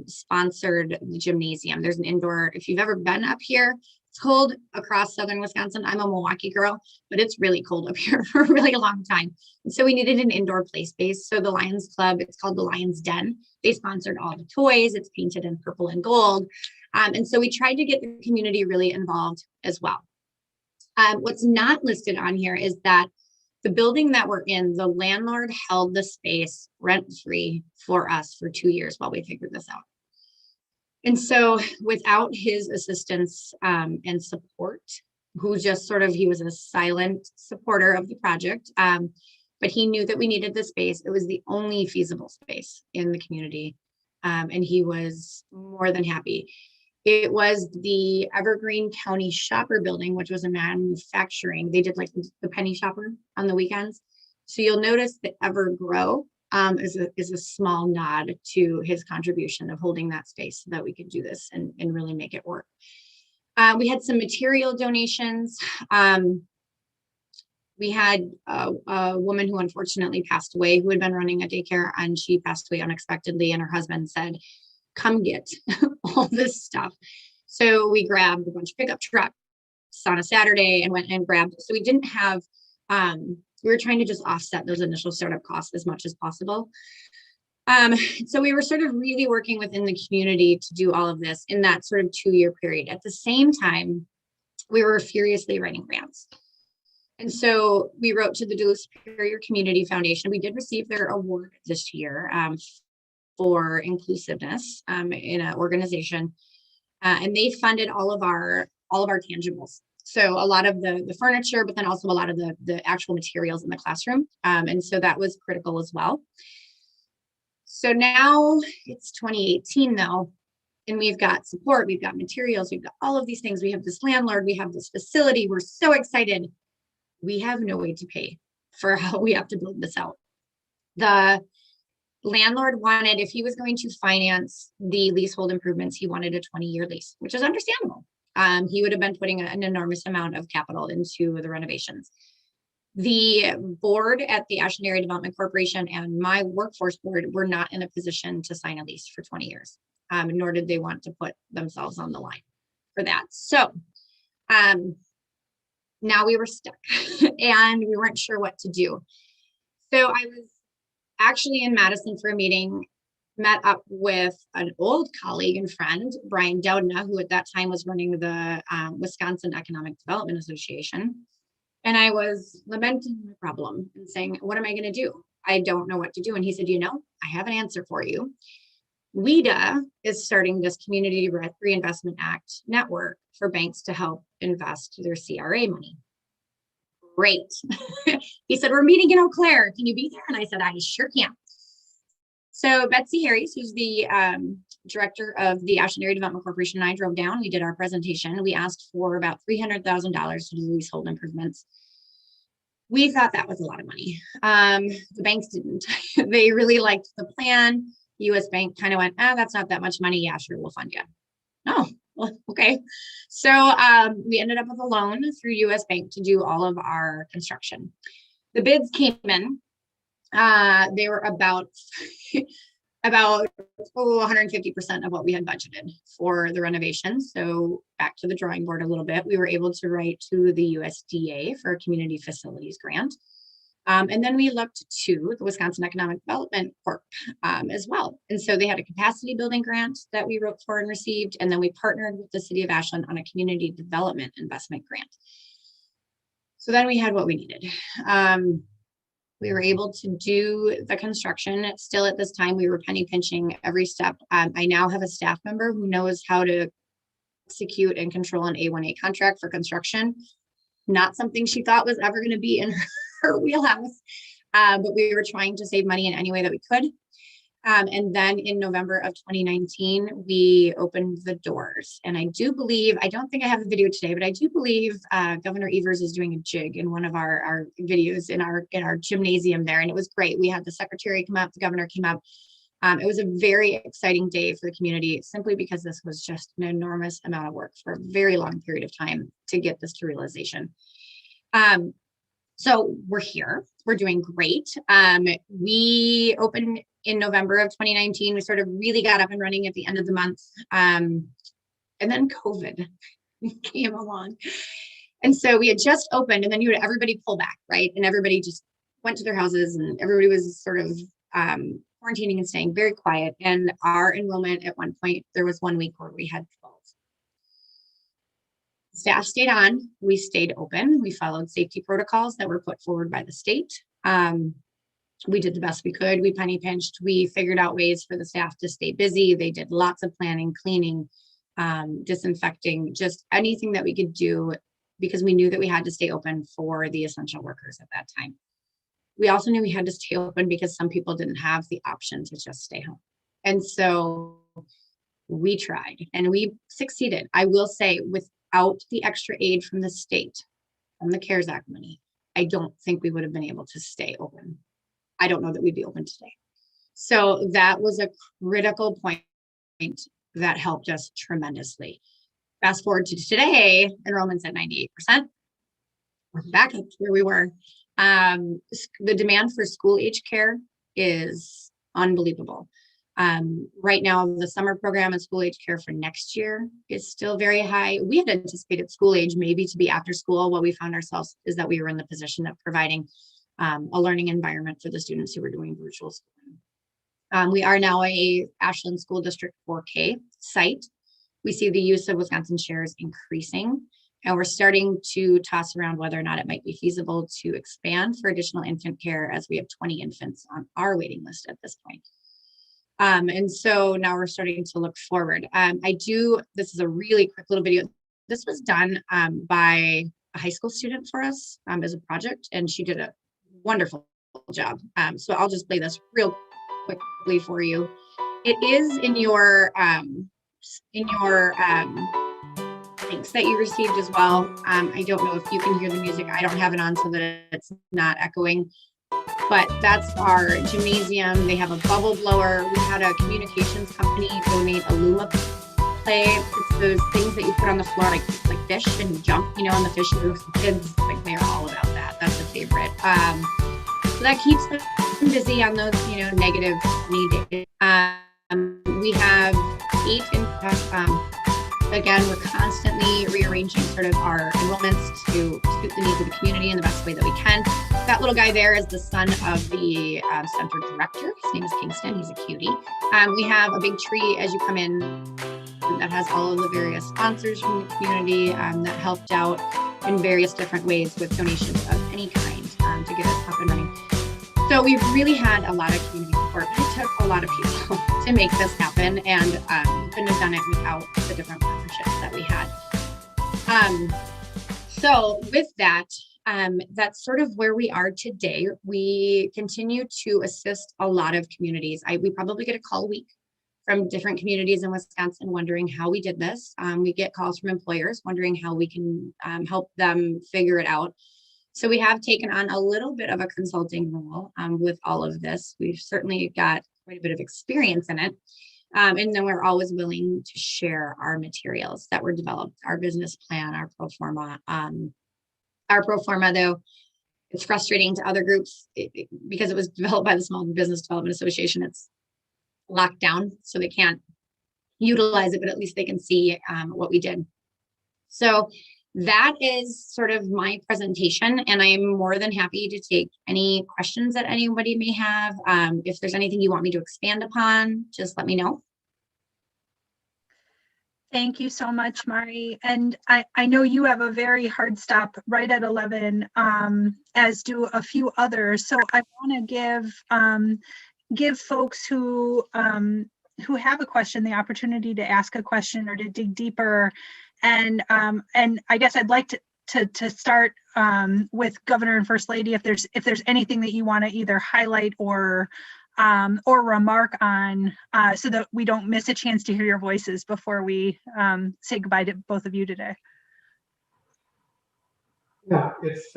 sponsored the gymnasium. There's an indoor, if you've ever been up here, it's cold across southern Wisconsin. I'm a Milwaukee girl, but it's really cold up here for a really long time. And so we needed an indoor play space. So the Lions Club, it's called the Lions Den. They sponsored all the toys. It's painted in purple and gold. And so we tried to get the community really involved as well. What's not listed on here is that the building that we're in, the landlord held the space rent-free for us for 2 years while we figured this out. And so without his assistance and support, who just sort of, he was a silent supporter of the project, but he knew that we needed the space. It was the only feasible space in the community, and he was more than happy. It was the Evergreen County Shopper Building, which was a manufacturing. They did like the penny shopper on the weekends. So you'll notice that Evergrow is a small nod to his contribution of holding that space so that we could do this and really make it work. We had some material donations. We had a woman who unfortunately passed away, who had been running a daycare, and she passed away unexpectedly, and her husband said, come get all this stuff. So we grabbed a bunch of pickup trucks on a Saturday and went and grabbed. So we didn't have, we were trying to just offset those initial startup costs as much as possible. So we were sort of really working within the community to do all of this in that sort of 2-year period. At the same time, we were furiously writing grants. And so we wrote to the Duluth Superior Community Foundation. We did receive their award this year for inclusiveness in an organization, and they funded all of our tangibles. So a lot of the furniture, but then also a lot of the actual materials in the classroom, and so that was critical as well. So now it's 2018 though, and we've got support, we've got materials, we've got all of these things. We have this landlord, we have this facility. We're so excited. We have no way to pay for how we have to build this out. The landlord wanted, if he was going to finance the leasehold improvements, he wanted a 20-year lease, which is understandable. He would have been putting an enormous amount of capital into the renovations. The board at the Ashland Area Development Corporation and my workforce board were not in a position to sign a lease for 20 years, nor did they want to put themselves on the line for that. So now we were stuck and we weren't sure what to do. So I was actually in Madison for a meeting, met up with an old colleague and friend, Brian Dowdna, who at that time was running the Wisconsin Economic Development Association. And I was lamenting my problem and saying, what am I going to do? I don't know what to do. And he said, you know, I have an answer for you. WIDA is starting this Community Reinvestment Act network for banks to help invest their CRA money. Great. He said, we're meeting in Eau Claire. Can you be there? And I said, I sure can. So Betsy Harris, who's the director of the Ashland Area Development Corporation, and I drove down. We did our presentation. We asked for about $300,000 to do leasehold improvements. We thought that was a lot of money. The banks didn't. They really liked the plan. US Bank kind of went, that's not that much money. Yeah, sure, we'll fund you. Oh, well, okay. So we ended up with a loan through US Bank to do all of our construction. The bids came in. They were about 150% of what we had budgeted for the renovation. So back to the drawing board a little bit, we were able to write to the USDA for a community facilities grant. And then we looked to the Wisconsin Economic Development Corp as well. And so they had a capacity building grant that we wrote for and received. And then we partnered with the city of Ashland on a community development investment grant. So then we had what we needed. We were able to do the construction. Still at this time, we were penny pinching every step. I now have a staff member who knows how to execute and control an A1A contract for construction. Not something she thought was ever going to be in her wheelhouse, but we were trying to save money in any way that we could. And then in November of 2019, we opened the doors. And I do believe, I don't think I have a video today, but I do believe Governor Evers is doing a jig in one of our videos in our gymnasium there. And it was great. We had the secretary come up, the governor came up. It was a very exciting day for the community, simply because this was just an enormous amount of work for a very long period of time to get this to realization. So we're here, we're doing great. We opened in November of 2019, we sort of really got up and running at the end of the month. And then COVID came along. And so we had just opened, and then you had everybody pull back, right? And everybody just went to their houses, and everybody was sort of quarantining and staying very quiet. And our enrollment at one point, there was 1 week where we had 12. Staff stayed on, we stayed open. We followed safety protocols that were put forward by the state. We did the best we could. We penny pinched. We figured out ways for the staff to stay busy. They did lots of planning, cleaning, disinfecting, just anything that we could do, because we knew that we had to stay open for the essential workers at that time. We also knew we had to stay open because some people didn't have the option to just stay home. And so we tried and we succeeded. I will say, without the extra aid from the state, from the CARES Act money, I don't think we would have been able to stay open. I don't know that we'd be open today. So that was a critical point that helped us tremendously. Fast forward to today, enrollment's at 98%. We're back up to where we were. The demand for school age care is unbelievable. Right now, the summer program and school age care for next year is still very high. We had anticipated school age maybe to be after school. What we found ourselves is that we were in the position of providing a learning environment for the students who were doing virtual schooling. We are now a Ashland School District 4K site. We see the use of Wisconsin Shares increasing, and we're starting to toss around whether or not it might be feasible to expand for additional infant care, as we have 20 infants on our waiting list at this point. And so now we're starting to look forward. This is a really quick little video. This was done by a high school student for us as a project, and she did a wonderful job. So I'll just play this real quickly for you. It is in your links that you received as well. I don't know if you can hear the music. I don't have it on so that it's not echoing, but that's our gymnasium. They have a bubble blower. We had a communications company donate a Luma play. It's those things that you put on the floor like fish and you jump, and the fish moves. The kids, like, they're all about that. That's a favorite. So that keeps them busy on those, negative days. We have 8 Again, we're constantly rearranging sort of our enrollments to suit the needs of the community in the best way that we can. That little guy there is the son of the center director. His name is Kingston. He's a cutie. We have a big tree as you come in that has all of the various sponsors from the community that helped out in various different ways with donations of any kind to get us up and running. So we've really had a lot of community support. It took a lot of people to make this happen, and we couldn't have done it without the different partnerships that we had. So with that, that's sort of where we are today. We continue to assist a lot of communities. We probably get a call a week from different communities in Wisconsin wondering how we did this. We get calls from employers wondering how we can help them figure it out. So we have taken on a little bit of a consulting role with all of this. We've certainly got quite a bit of experience in it. And then we're always willing to share our materials that were developed, our business plan, our pro forma. Our pro forma, though, it's frustrating to other groups because it was developed by the Small Business Development Association. It's locked down, so they can't utilize it, but at least they can see what we did. So that is sort of my presentation, and I am more than happy to take any questions that anybody may have. If there's anything you want me to expand upon, just let me know. Thank you so much, Mari. And I know you have a very hard stop right at 11, as do a few others. So I want to give folks who have a question the opportunity to ask a question or to dig deeper. And I guess I'd like to start with Governor and First Lady, if there's anything that you want to either highlight or remark on, so that we don't miss a chance to hear your voices before we say goodbye to both of you today. Yeah, it's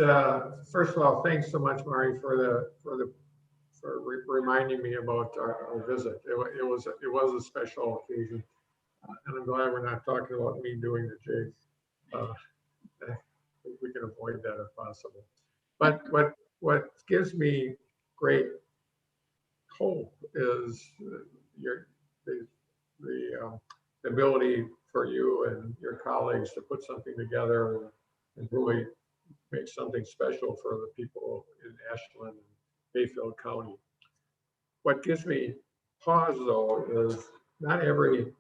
first of all, thanks so much, Mari, for reminding me about our visit. It was a special occasion, and I'm glad we're not talking about me doing the jigs. I think we can avoid that if possible. But what gives me great hope is the ability for you and your colleagues to put something together and really make something special for the people in Ashland and Bayfield County. What gives me pause, though, is not every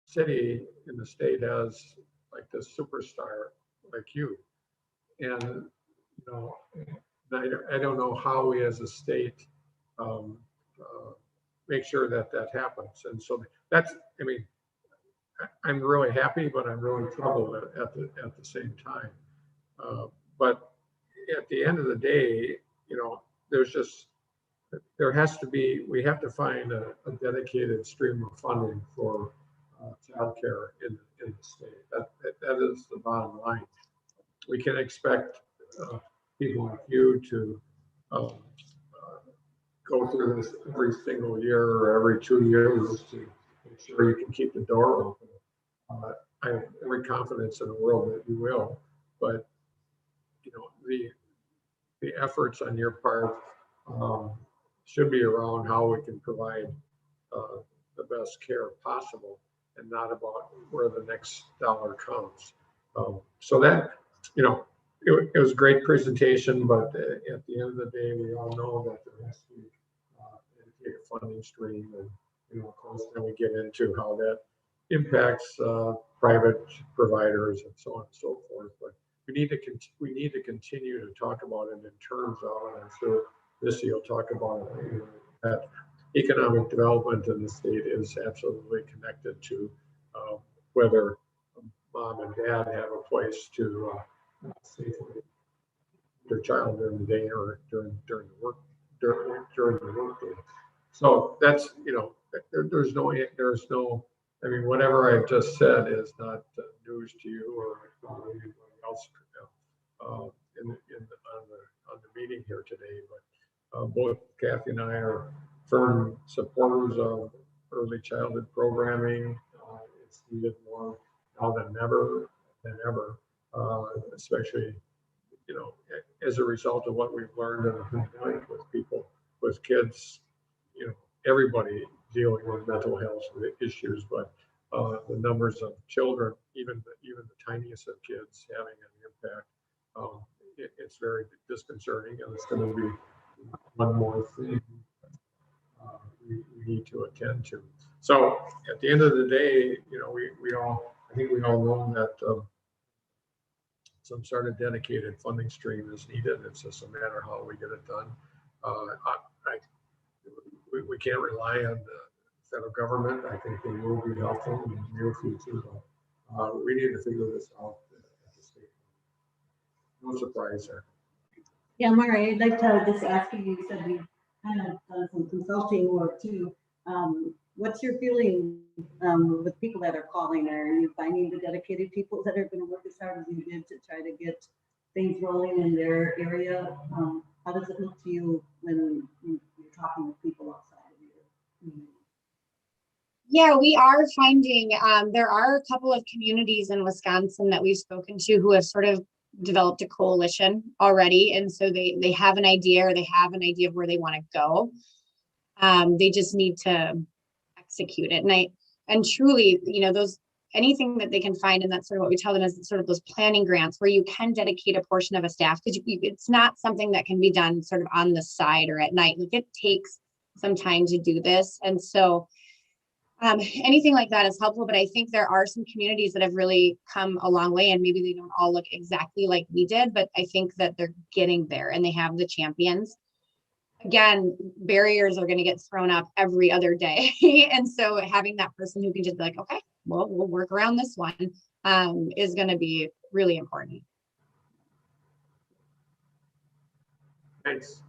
city in the state has like this superstar like you. And I don't know how we as a state make sure that happens. And so I'm really happy, but I'm really troubled at the same time. But at the end of the day, we have to find a dedicated stream of funding for childcare in the state. That is the bottom line. We can expect people like you to go through this every single year or every 2 years to make sure you can keep the door open. I have every confidence in the world that you will, but the efforts on your part should be around how we can provide the best care possible, and not about where the next dollar comes. So that, it was a great presentation, but at the end of the day, we all know that there has to be a funding stream, and of course, then we get into how that impacts private providers and so on and so forth. But we need to continue to talk about it in terms of, and I'm sure Missy will talk about it, that economic development in the state is absolutely connected to whether mom and dad have a place to safely their child during the day or during the work day. So that's, there's no, whatever I've just said is not news to you or anybody else on the meeting here today. But both Kathy and I are firm supporters of early childhood programming. It's needed more now than ever, especially as a result of what we've learned in the pandemic with kids, everybody dealing with mental health issues, but the numbers of children, even the tiniest of kids having an impact, it's very disconcerting, and it's going to be one more thing we need to attend to. So at the end of the day, you know, I think we all know that some sort of dedicated funding stream is needed. It's just a matter of how we get it done. We can't rely on the federal government. I think they will be helpful in the near future. But we need to figure this out at the state. No surprise there. Yeah, Mari, I'd like to just ask you, you said you've kind of done some consulting work too. What's your feeling with people that are calling? Are you finding the dedicated people that are going to work as hard as you did to try to get things rolling in their area? How does it look to you when you're talking with people outside of your community? Yeah, we are finding there are a couple of communities in Wisconsin that we've spoken to who have sort of developed a coalition already. And so they have an idea, or they have an idea of where they want to go. They just need to execute it. And truly, you know, anything that they can find, and that's sort of what we tell them, is sort of those planning grants where you can dedicate a portion of a staff, because it's not something that can be done sort of on the side or at night. Like, it takes some time to do this. And so anything like that is helpful, but I think there are some communities that have really come a long way, and maybe they don't all look exactly like we did, but I think that they're getting there and they have the champions. Again, barriers are going to get thrown up every other day. And so having that person who can just be like, okay, well, we'll work around this one is going to be really important. Thanks.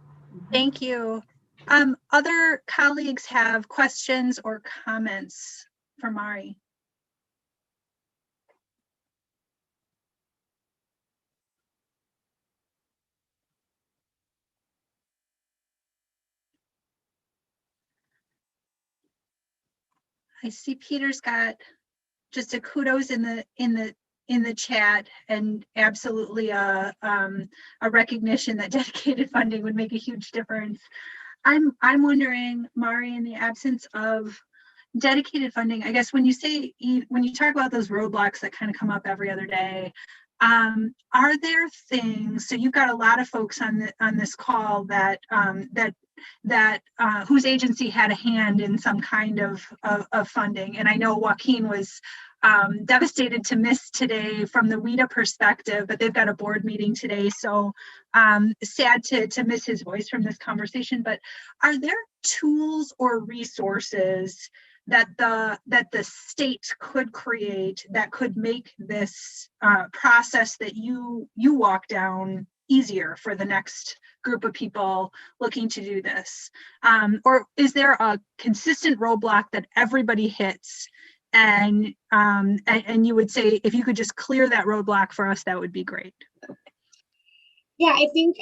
Thank you. Other colleagues have questions or comments for Mari? I see Peter's got just a kudos in the chat, and absolutely a recognition that dedicated funding would make a huge difference. I'm wondering, Mari, in the absence of dedicated funding, I guess when you talk about those roadblocks that kind of come up every other day, are there things? So you've got a lot of folks on this call that whose agency had a hand in some kind of funding, and I know Joaquin was devastated to miss today from the WIDA perspective, but they've got a board meeting today, so sad to miss his voice from this conversation. But are there tools or resources that the state could create that could make this process that you walk down easier for the next group of people looking to do this? Or is there a consistent roadblock that everybody hits, and you would say, if you could just clear that roadblock for us, that would be great? Yeah, I think,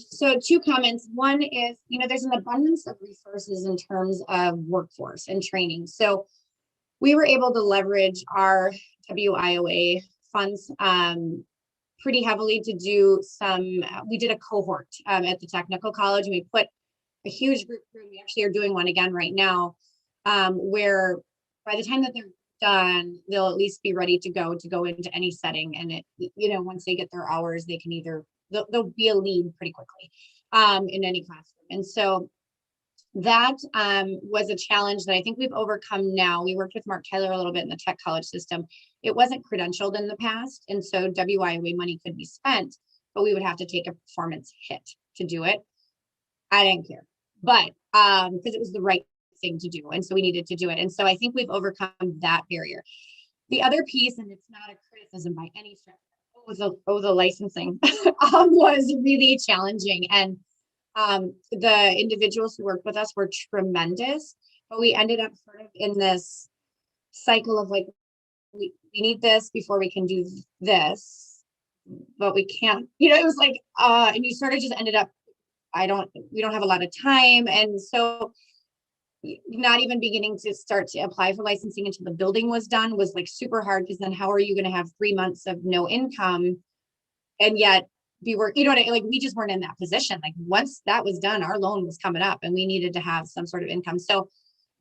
so 2 comments. One is, you know, there's an abundance of resources in terms of workforce and training. So we were able to leverage our WIOA funds pretty heavily to do we did a cohort at the technical college, and we put a huge group through. We actually are doing one again right now, where by the time that they're done, they'll at least be ready to go into any setting. And it, you know, once they get their hours, they can either they'll be a lead pretty quickly in any classroom. And so that was a challenge that I think we've overcome now. We worked with Mark Tyler a little bit in the tech college system. It wasn't credentialed in the past, and so WIOA money could be spent, but we would have to take a performance hit to do it. I didn't care, but because it was the right thing to do, and so we needed to do it. And so I think we've overcome that barrier. The other piece, and it's not a criticism by any stretch, the licensing was really challenging, and the individuals who worked with us were tremendous, but we ended up sort of in this cycle of like, we need this before we can do this, but we can't, you know, it was like, and you sort of just ended up, we don't have a lot of time. And so not even beginning to start to apply for licensing until the building was done was like super hard, because then how are you going to have 3 months of no income and yet be working? You know what I mean? Like, we just weren't in that position. Like, once that was done, our loan was coming up and we needed to have some sort of income. So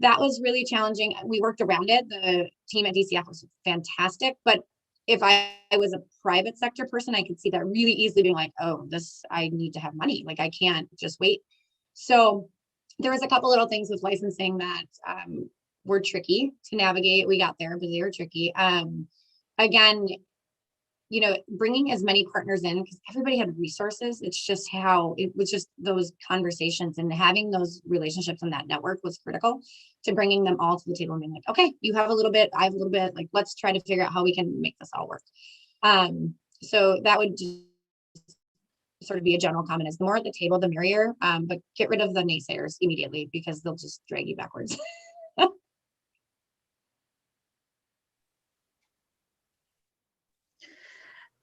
that was really challenging. We worked around it. The team at DCF was fantastic, but if I was a private sector person, I could see that really easily being like, oh, I need to have money. Like I can't just wait. So there was a couple little things with licensing that were tricky to navigate. We got there, but they were tricky. Again, you know, bringing as many partners in because everybody had resources. It's just how it was just those conversations and having those relationships and that network was critical to bringing them all to the table and being like, okay, you have a little bit, I have a little bit, like, let's try to figure out how we can make this all work. So that would just sort of be a general comment is the more at the table, the merrier, but get rid of the naysayers immediately because they'll just drag you backwards.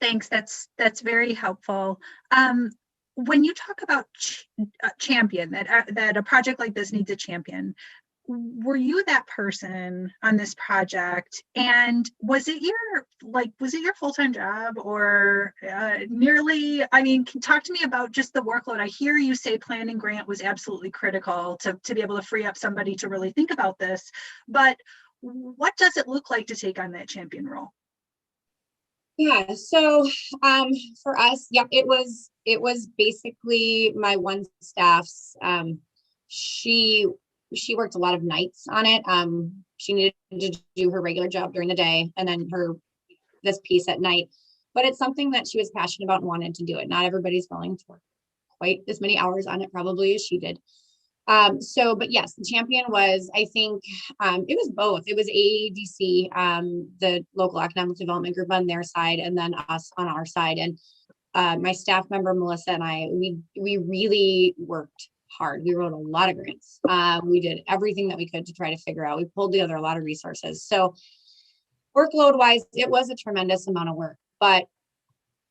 Thanks. That's very helpful. When you talk about champion, that a project like this needs a champion, were you that person on this project? And was it your full-time job or nearly? I mean, talk to me about just the workload. I hear you say planning grant was absolutely critical to be able to free up somebody to really think about this, but what does it look like to take on that champion role? Yeah, so for us, yep, it was basically my one staff's. She worked a lot of nights on it. She needed to do her regular job during the day and then this piece at night. But it's something that she was passionate about and wanted to do it. Not everybody's willing to work quite as many hours on it probably as she did. But yes, the champion was, I think, it was both. It was AADC, the local economic development group on their side, and then us on our side. And my staff member, Melissa, and I, we really worked hard. We wrote a lot of grants. We did everything that we could to try to figure out. We pulled together a lot of resources. So workload wise, it was a tremendous amount of work, but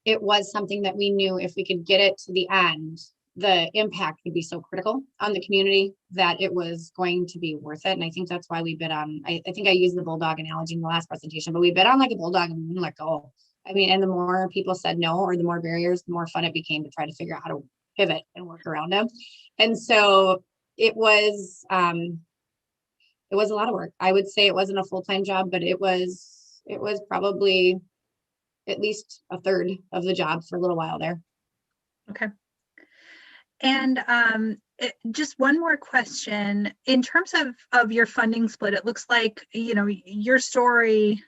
it was something that we knew if we could get it to the end, the impact would be so critical on the community that it was going to be worth it. And I think that's why we bid on, I think I used the bulldog analogy in the last presentation, but we bid on like a bulldog and we let go. I mean, and the more people said no, or the more barriers, the more fun it became to try to figure out how to pivot and work around them. And so it was a lot of work. I would say it wasn't a full-time job, but it was probably at least a third of the job for a little while there. Okay. And just one more question. In terms of your funding split, it looks like, you know, your story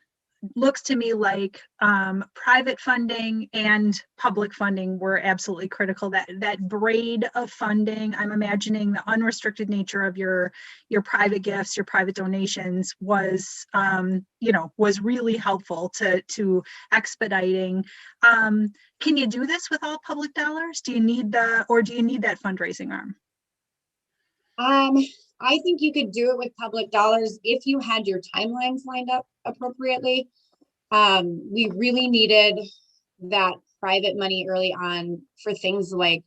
looks to me like private funding and public funding were absolutely critical. That braid of funding, I'm imagining the unrestricted nature of your private gifts, your private donations was, was really helpful to expediting. Can you do this with all public dollars? Do you need that fundraising arm? I think you could do it with public dollars if you had your timelines lined up appropriately. We really needed that private money early on for things like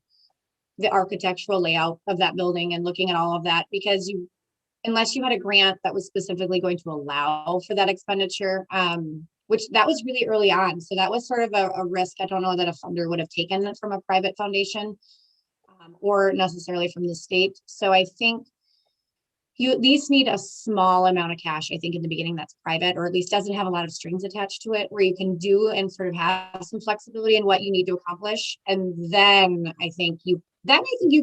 the architectural layout of that building and looking at all of that, because unless you had a grant that was specifically going to allow for that expenditure, which that was really early on. So that was sort of a risk. I don't know that a funder would have taken from a private foundation or necessarily from the state. So I think you at least need a small amount of cash, I think, in the beginning that's private, or at least doesn't have a lot of strings attached to it, where you can do and sort of have some flexibility in what you need to accomplish. And then I think you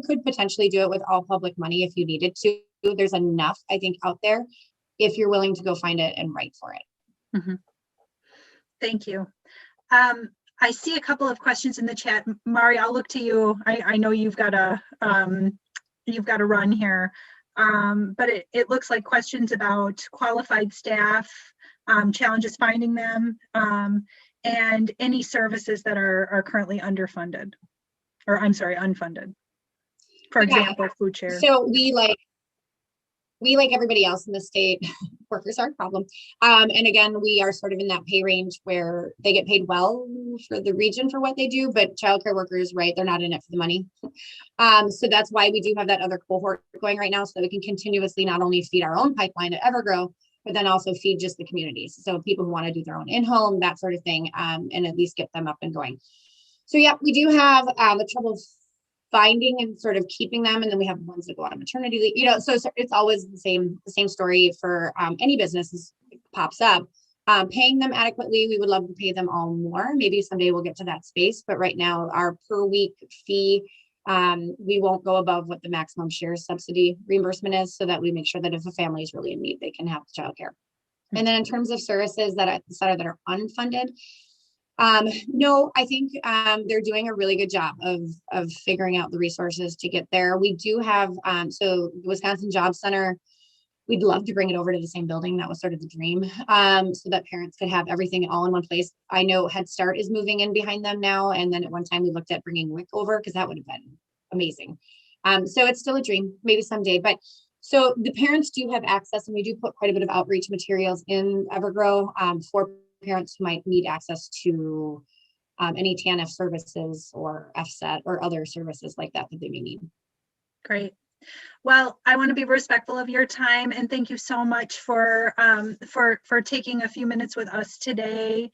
could potentially do it with all public money if you needed to. There's enough, I think, out there if you're willing to go find it and write for it. Mm-hmm. Thank you. I see a couple of questions in the chat. Mari, I'll look to you. I know you've got to run here. But it looks like questions about qualified staff, challenges finding them, and any services that are currently unfunded. For example, food share. So we like everybody else in the state, workers are a problem. And again, we are sort of in that pay range where they get paid well for the region for what they do, but childcare workers, right, they're not in it for the money. So that's why we do have that other cohort going right now, so that we can continuously not only feed our own pipeline at Evergrow, but then also feed just the communities. So people who want to do their own in-home, that sort of thing, and at least get them up and going. So yeah, we do have the trouble finding and sort of keeping them, and then we have ones that go on maternity leave, you know, so it's always the same story for any business pops up. Paying them adequately, we would love to pay them all more. Maybe someday we'll get to that space, but right now our per week fee, we won't go above what the maximum share subsidy reimbursement is, so that we make sure that if a family is really in need, they can have childcare. And then in terms of services that are unfunded, no, I think they're doing a really good job of figuring out the resources to get there. We do have, so the Wisconsin Job Center, we'd love to bring it over to the same building. That was sort of the dream, so that parents could have everything all in one place. I know Head Start is moving in behind them now. And then at one time we looked at bringing WIC over, because that would have been amazing. So it's still a dream, maybe someday, but so the parents do have access, and we do put quite a bit of outreach materials in Evergrow for parents who might need access to any TANF services or FSET or other services like that they may need. Great. Well, I want to be respectful of your time, and thank you so much for taking a few minutes with us today.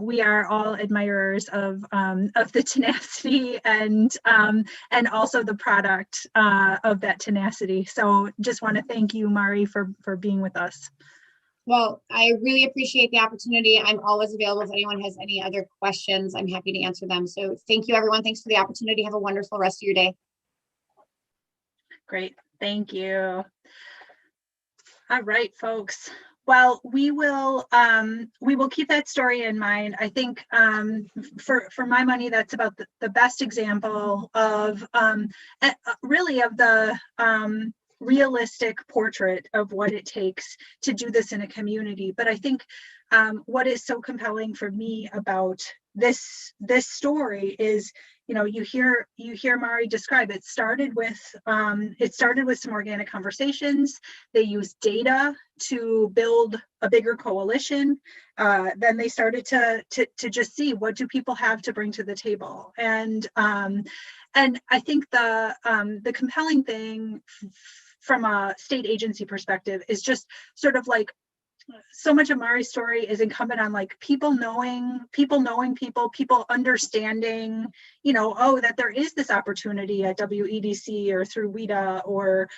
We are all admirers of the tenacity and also the product of that tenacity. So just want to thank you, Mari, for being with us. Well, I really appreciate the opportunity. I'm always available if anyone has any other questions. I'm happy to answer them. So thank you, everyone. Thanks for the opportunity. Have a wonderful rest of your day. Great. Thank you. All right, folks. Well, we will keep that story in mind. I think for my money, that's about the best example of really of the realistic portrait of what it takes to do this in a community. But I think what is so compelling for me about this story is, you know, you hear Mari describe it. It started with some organic conversations. They used data to build a bigger coalition. Then they started to just see, what do people have to bring to the table, and I think the compelling thing from a state agency perspective is just sort of like, so much of Mari's story is incumbent on like people knowing people, people understanding, you know, oh, that there is this opportunity at WEDC or through WIDA or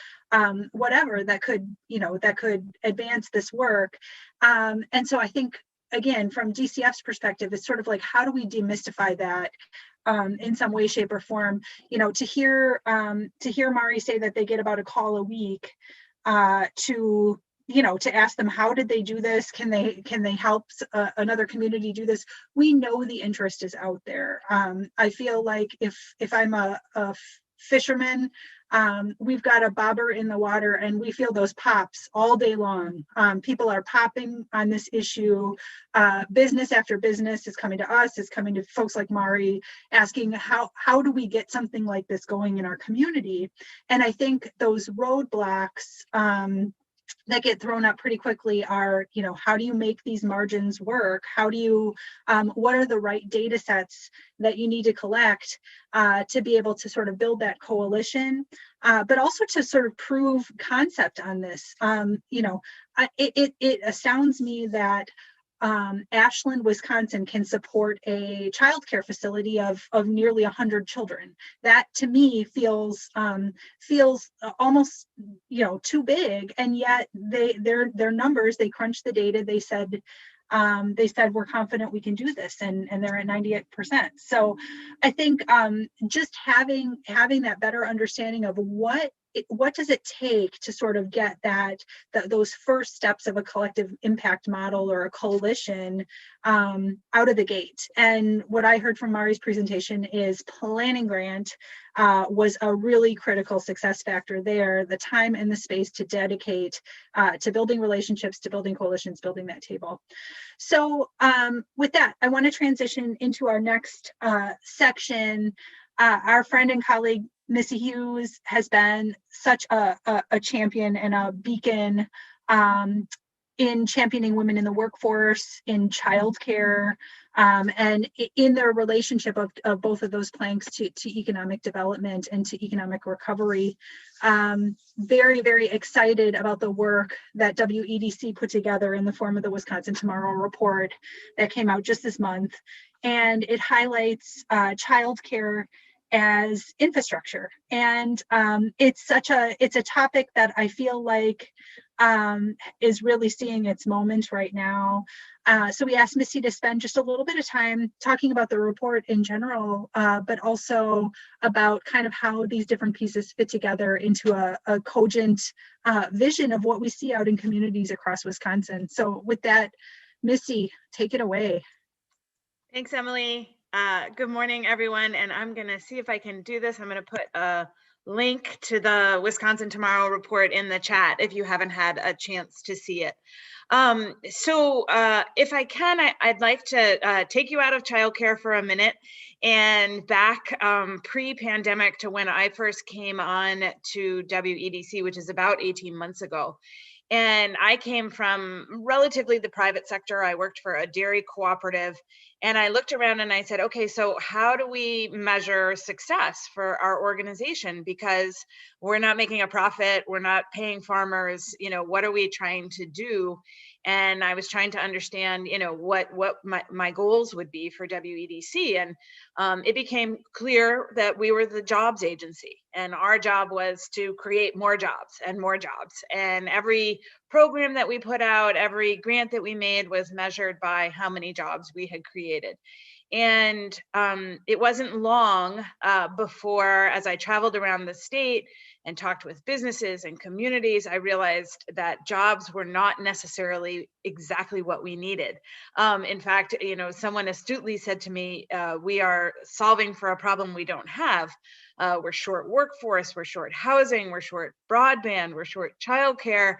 whatever that could advance this work. And so I think, again, from DCF's perspective, it's sort of like, how do we demystify that in some way, shape, or form? You know, to hear Mari say that they get about a call a week to ask them, how did they do this? Can they help another community do this? We know the interest is out there. I feel like if I'm a fisherman, we've got a bobber in the water and we feel those pops all day long. People are popping on this issue. Business after business is coming to us, is coming to folks like Mari, asking how do we get something like this going in our community? And I think those roadblocks that get thrown up pretty quickly are, you know, how do you make these margins work? How do you, what are the right data sets that you need to collect to be able to sort of build that coalition, but also to sort of prove concept on this. You know, it astounds me that Ashland, Wisconsin can support a childcare facility of nearly 100 children. That to me feels almost, you know, too big. And yet their numbers, they crunched the data. They said we're confident we can do this, and they're at 98%. So I think just having that better understanding of what does it take to sort of get those first steps of a collective impact model or a coalition out of the gate. And what I heard from Mari's presentation is planning grant was a really critical success factor there, the time and the space to dedicate to building relationships, to building coalitions, building that table. So with that, I want to transition into our next section. Our friend and colleague, Missy Hughes, has been such a champion and a beacon in championing women in the workforce, in childcare, and in their relationship of both of those planks to economic development and to economic recovery. Very, very excited about the work that WEDC put together in the form of the Wisconsin Tomorrow Report that came out just this month. And it highlights childcare as infrastructure. And it's a topic that I feel like is really seeing its moment right now. So we asked Missy to spend just a little bit of time talking about the report in general, but also about kind of how these different pieces fit together into a cogent vision of what we see out in communities across Wisconsin. So with that, Missy, take it away. Thanks, Emily. Good morning, everyone. And I'm going to see if I can do this. I'm going to put a link to the Wisconsin Tomorrow report in the chat if you haven't had a chance to see it. If I can, I'd like to take you out of childcare for a minute and back pre-pandemic to when I first came on to WEDC, which is about 18 months ago. And I came from relatively the private sector. I worked for a dairy cooperative, and I looked around and I said, okay, so how do we measure success for our organization? Because we're not making a profit, we're not paying farmers, you know, what are we trying to do? And I was trying to understand, you know, what my goals would be for WEDC. And it became clear that we were the jobs agency, and our job was to create more jobs and more jobs. And every program that we put out, every grant that we made was measured by how many jobs we had created. And it wasn't long before, as I traveled around the state and talked with businesses and communities, I realized that jobs were not necessarily exactly what we needed. In fact, you know, someone astutely said to me, we are solving for a problem we don't have. We're short workforce, we're short housing, we're short broadband, we're short childcare.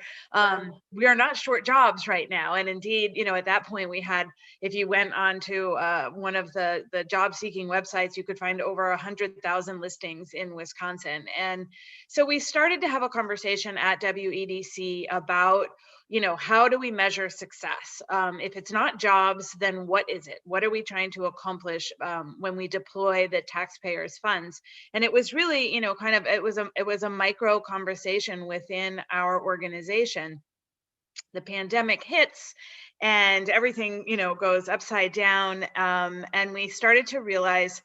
We are not short jobs right now. And indeed, you know, at that point we had, if you went on to one of the job seeking websites, you could find over 100,000 listings in Wisconsin. And so we started to have a conversation at WEDC about, you know, how do we measure success? If it's not jobs, then what is it? What are we trying to accomplish when we deploy the taxpayers' funds? And it was really, you know, kind of, it was a micro conversation within our organization. The pandemic hits and everything, you know, goes upside down. And we started to realize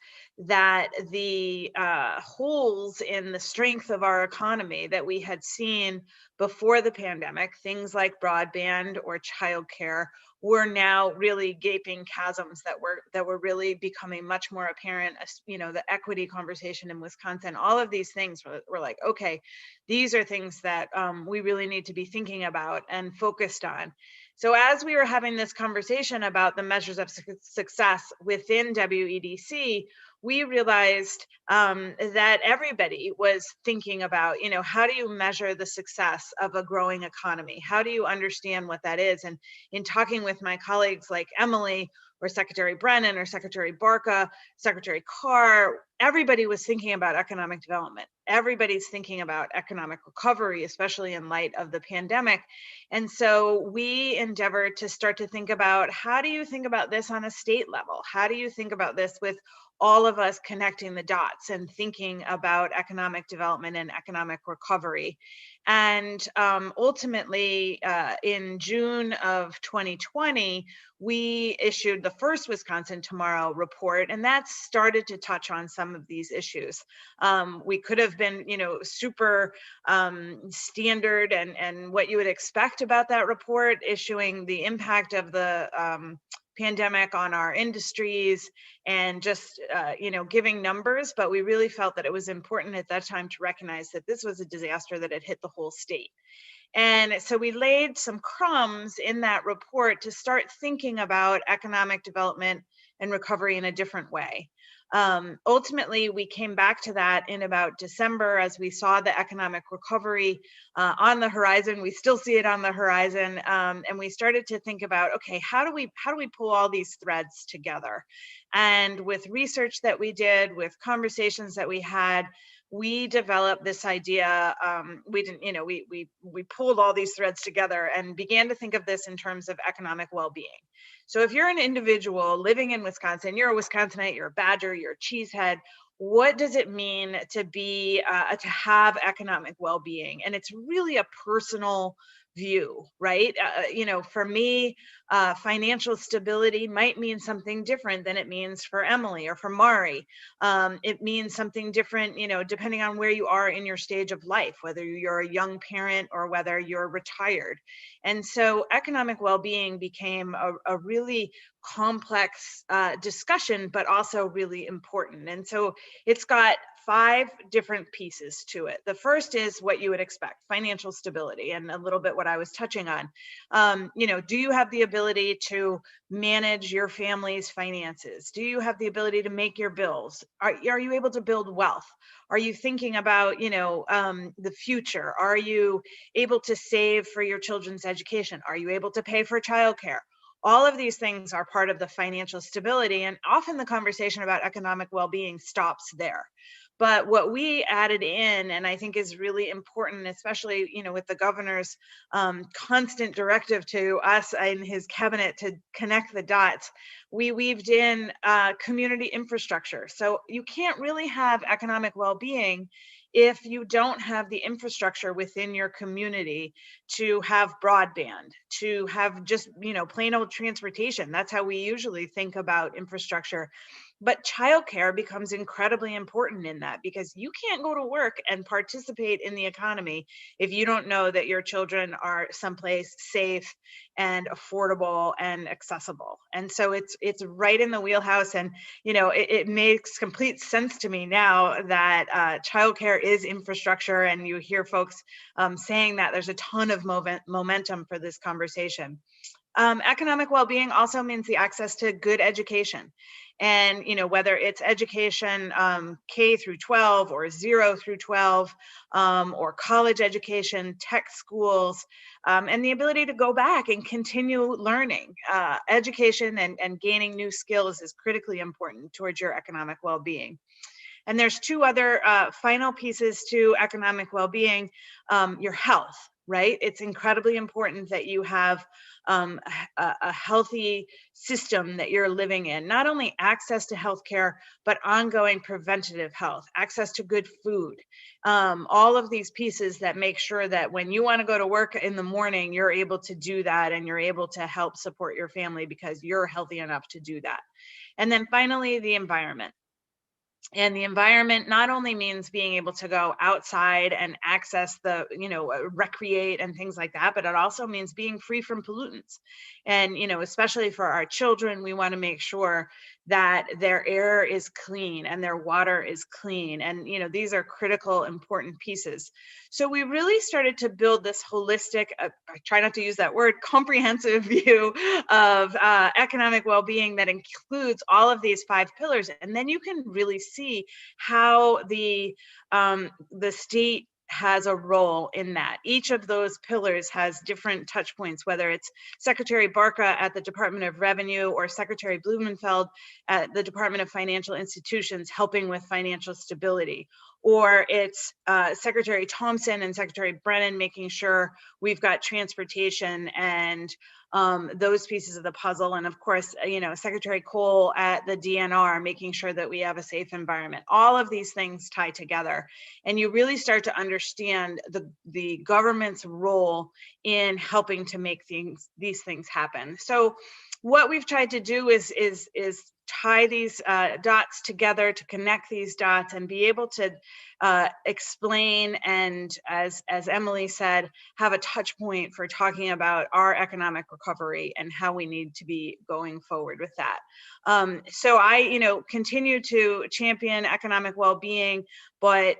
that the holes in the strength of our economy that we had seen before the pandemic, things like broadband or childcare, were now really gaping chasms that were really becoming much more apparent. You know, the equity conversation in Wisconsin, all of these things were like, okay, these are things that we really need to be thinking about and focused on. So as we were having this conversation about the measures of success within WEDC, we realized that everybody was thinking about, you know, how do you measure the success of a growing economy? How do you understand what that is? And in talking with my colleagues like Emily or Secretary Brennan or Secretary Barca, Secretary Carr, everybody was thinking about economic development. Everybody's thinking about economic recovery, especially in light of the pandemic. And so we endeavored to start to think about, how do you think about this on a state level? How do you think about this with all of us connecting the dots and thinking about economic development and economic recovery? And ultimately, in June of 2020, we issued the first Wisconsin Tomorrow report, and that started to touch on some of these issues. We could have been, you know, super standard and what you would expect about that report, issuing the impact of the pandemic on our industries and just, you know, giving numbers, but we really felt that it was important at that time to recognize that this was a disaster that had hit the whole state. And so we laid some crumbs in that report to start thinking about economic development and recovery in a different way. Ultimately, we came back to that in about December as we saw the economic recovery on the horizon. We still see it on the horizon, and we started to think about, okay, how do we pull all these threads together? And with research that we did, with conversations that we had, we developed this idea. We pulled all these threads together and began to think of this in terms of economic well-being. So if you're an individual living in Wisconsin, you're a Wisconsinite, you're a Badger, you're a Cheesehead, what does it mean to be to have economic well-being? And it's really a personal view, right? For me, financial stability might mean something different than it means for Emily or for Mari. It means something different, depending on where you are in your stage of life, whether you're a young parent or whether you're retired. And so economic well-being became a really complex discussion, but also really important. And so it's got 5 different pieces to it. The first is what you would expect, financial stability, and a little bit what I was touching on. Do you have the ability to manage your family's finances? Do you have the ability to make your bills? Are you able to build wealth? Are you thinking about, the future? Are you able to save for your children's education? Are you able to pay for childcare? All of these things are part of the financial stability, and often the conversation about economic well-being stops there. But what we added in, and I think is really important, especially with the governor's constant directive to us in his cabinet to connect the dots, we weaved in community infrastructure. So you can't really have economic well-being if you don't have the infrastructure within your community to have broadband, to have just, plain old transportation. That's how we usually think about infrastructure. But childcare becomes incredibly important in that, because you can't go to work and participate in the economy if you don't know that your children are someplace safe and affordable and accessible. And so it's right in the wheelhouse. And it makes complete sense to me now that childcare is infrastructure, and you hear folks saying that there's a ton of momentum for this conversation. Economic well-being also means the access to good education. And, whether it's education K through 12 or 0 through 12, or college education, tech schools, and the ability to go back and continue learning. Education and gaining new skills is critically important towards your economic well-being. And there's 2 other final pieces to economic well-being. Your health, right? It's incredibly important that you have a healthy system that you're living in. Not only access to healthcare, but ongoing preventative health, access to good food. All of these pieces that make sure that when you want to go to work in the morning, you're able to do that, and you're able to help support your family because you're healthy enough to do that. And then finally, the environment. And the environment not only means being able to go outside and access the, recreate and things like that, but it also means being free from pollutants. And, especially for our children, we want to make sure that their air is clean and their water is clean. And, these are critical, important pieces. So we really started to build this holistic, I try not to use that word, comprehensive view of economic well-being that includes all of these 5 pillars. And then you can really see how the state has a role in that. Each of those pillars has different touch points, whether it's Secretary Barca at the Department of Revenue or Secretary Blumenfeld at the Department of Financial Institutions helping with financial stability, or it's Secretary Thompson and Secretary Brennan making sure we've got transportation and those pieces of the puzzle. And of course, Secretary Cole at the DNR making sure that we have a safe environment. All of these things tie together, and you really start to understand the government's role in helping to make these things happen. So what we've tried to do is tie these dots together, to connect these dots and be able to explain and, as Emily said, have a touch point for talking about our economic recovery and how we need to be going forward with that. So I, continue to champion economic well-being, but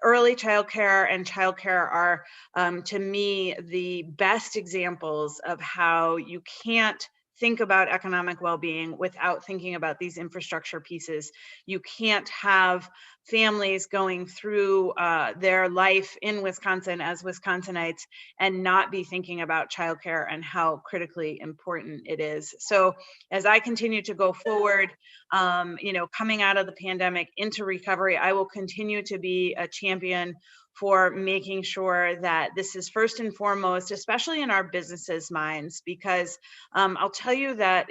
early childcare and childcare are, to me, the best examples of how you can't think about economic well-being without thinking about these infrastructure pieces. You can't have families going through their life in Wisconsin as Wisconsinites and not be thinking about childcare and how critically important it is. So as I continue to go forward, coming out of the pandemic into recovery, I will continue to be a champion for making sure that this is first and foremost, especially in our businesses' minds, because I'll tell you that,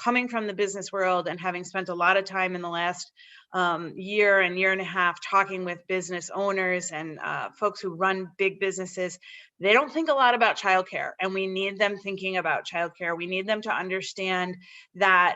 coming from the business world and having spent a lot of time in the last year and year and a half talking with business owners and folks who run big businesses, they don't think a lot about childcare, and we need them thinking about childcare. We need them to understand that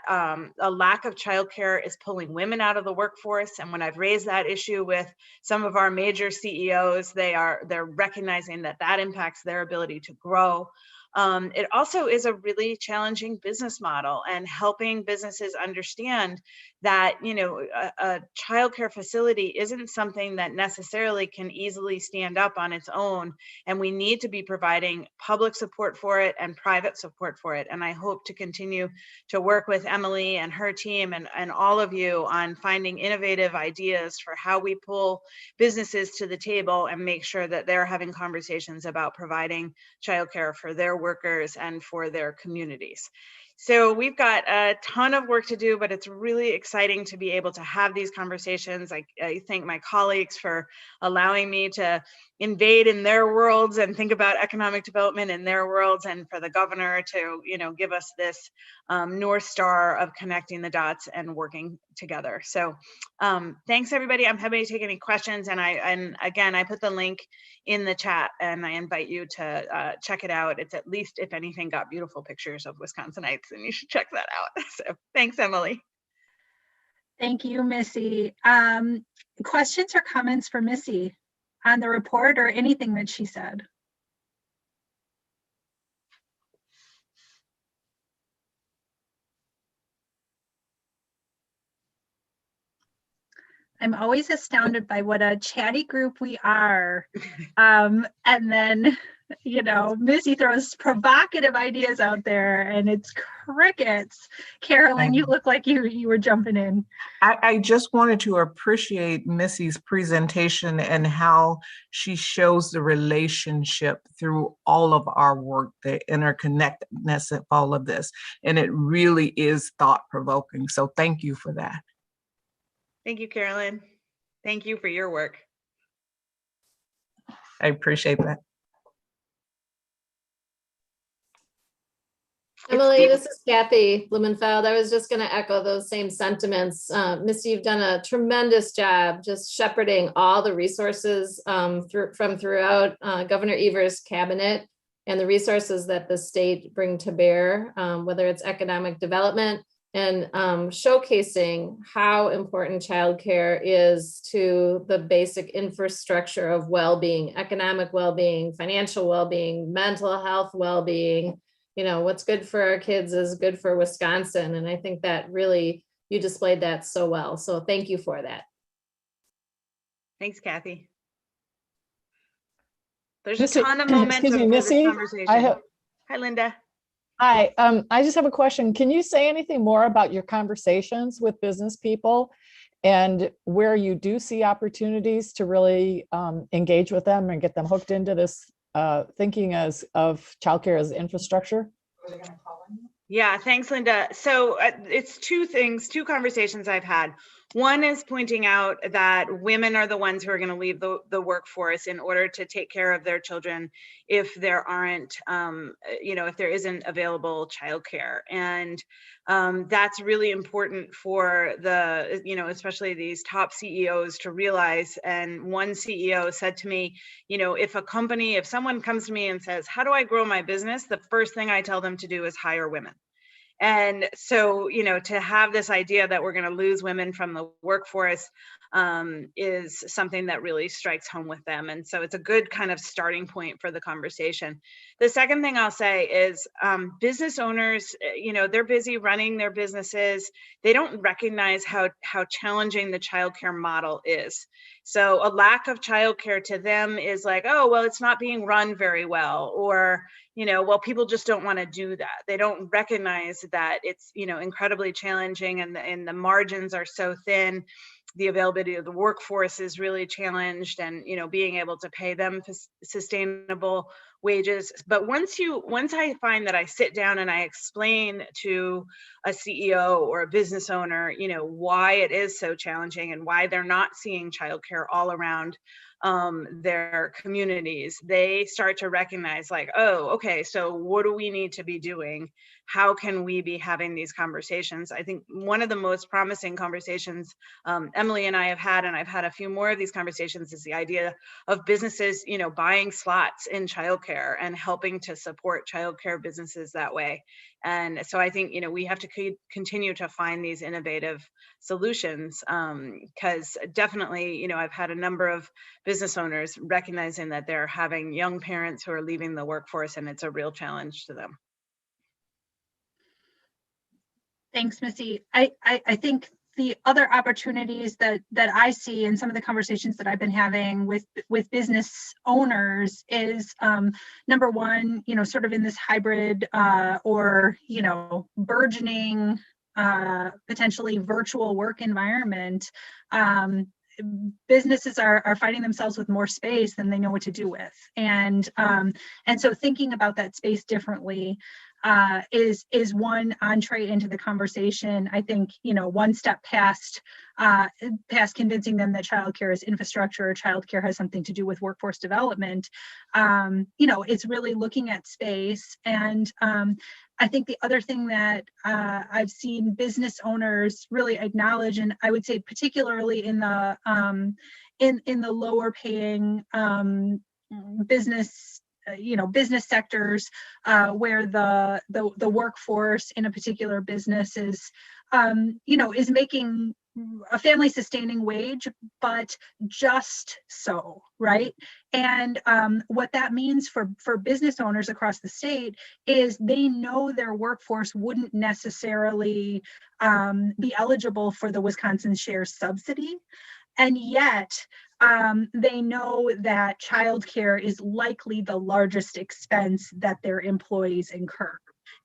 a lack of childcare is pulling women out of the workforce. And when I've raised that issue with some of our major CEOs, they're recognizing that that impacts their ability to grow. It also is a really challenging business model, and helping businesses understand that, you know, a childcare facility isn't something that necessarily can easily stand up on its own, and we need to be providing public support for it and private support for it. And I hope to continue to work with Emily and her team and all of you on finding innovative ideas for how we pull businesses to the table and make sure that they're having conversations about providing childcare for their workers and for their communities. So we've got a ton of work to do, but it's really exciting to be able to have these conversations. I thank my colleagues for allowing me to invade in their worlds and think about economic development in their worlds, and for the governor to, you know, give us this North Star of connecting the dots and working together. So thanks everybody. I'm happy to take any questions. And again, I put the link in the chat, and I invite you to check it out. It's at least, if anything, got beautiful pictures of Wisconsinites, and you should check that out. So thanks, Emily. Thank you, Missy. Questions or comments for Missy on the report or anything that she said? I'm always astounded by what a chatty group we are. And then, you know, Missy throws provocative ideas out there and it's crickets. Carolyn, you look like you were jumping in. I just wanted to appreciate Missy's presentation and how she shows the relationship through all of our work, the interconnectedness of all of this. And it really is thought-provoking. So thank you for that. Thank you, Carolyn. Thank you for your work. I appreciate that. Emily, this is Kathy Blumenfeld. I was just going to echo those same sentiments. Missy, you've done a tremendous job just shepherding all the resources from throughout Governor Evers' cabinet and the resources that the state bring to bear, whether it's economic development, and showcasing how important childcare is to the basic infrastructure of well-being, economic well-being, financial well-being, mental health well-being. You know, what's good for our kids is good for Wisconsin. And I think that really, you displayed that so well. So thank you for that. Thanks, Kathy. There's a ton of momentum for this conversation. Hi, Linda. Hi, I just have a question. Can you say anything more about your conversations with business people and where you do see opportunities to really engage with them and get them hooked into this thinking of childcare as infrastructure? Yeah, thanks, Linda. So it's two conversations I've had. One is pointing out that women are the ones who are going to leave the workforce in order to take care of their children if there aren't, if there isn't available childcare. And that's really important for the, especially these top CEOs to realize. And one CEO said to me, if someone comes to me and says, how do I grow my business? The first thing I tell them to do is hire women. And so, to have this idea that we're going to lose women from the workforce is something that really strikes home with them. And so it's a good kind of starting point for the conversation. The second thing I'll say is business owners, they're busy running their businesses. They don't recognize how challenging the childcare model is. So a lack of childcare to them is like, oh, well, it's not being run very well, or, well, people just don't want to do that. They don't recognize that it's, incredibly challenging and the margins are so thin. The availability of the workforce is really challenged, and, being able to pay them sustainable wages. But once I find that I sit down and I explain to a CEO or a business owner, why it is so challenging and why they're not seeing childcare all around their communities, they start to recognize like, oh, okay, so what do we need to be doing? How can we be having these conversations? I think one of the most promising conversations Emily and I have had, and I've had a few more of these conversations, is the idea of businesses, buying slots in childcare and helping to support childcare businesses that way. And so I think, we have to continue to find these innovative solutions, because definitely, I've had a number of business owners recognizing that they're having young parents who are leaving the workforce, and it's a real challenge to them. Thanks, Missy. I think the other opportunities that I see in some of the conversations that I've been having with business owners is number one, sort of in this hybrid or burgeoning potentially virtual work environment, businesses are finding themselves with more space than they know what to do with, and so thinking about that space differently is one entree into the conversation. I think, one step past convincing them that childcare is infrastructure, or childcare has something to do with workforce development. It's really looking at space. And I think the other thing that I've seen business owners really acknowledge, and I would say particularly in the lower paying business sectors where the workforce in a particular business is making a family sustaining wage, but just so, right? And what that means for business owners across the state is they know their workforce wouldn't necessarily be eligible for the Wisconsin Share subsidy. And yet they know that childcare is likely the largest expense that their employees incur.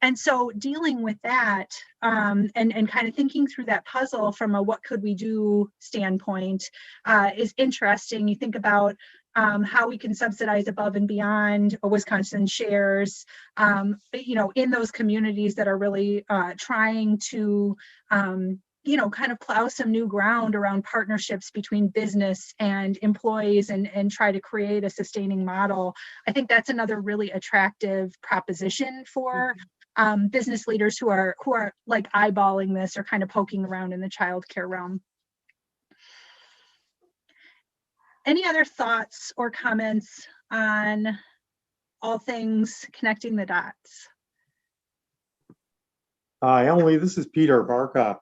And so dealing with that and kind of thinking through that puzzle from a what could we do standpoint is interesting. You think about how we can subsidize above and beyond Wisconsin Shares, in those communities that are really trying to kind of plow some new ground around partnerships between business and employees and try to create a sustaining model. I think that's another really attractive proposition for business leaders who are like eyeballing this or kind of poking around in the childcare realm. Any other thoughts or comments on all things connecting the dots? Emily, this is Peter Barca.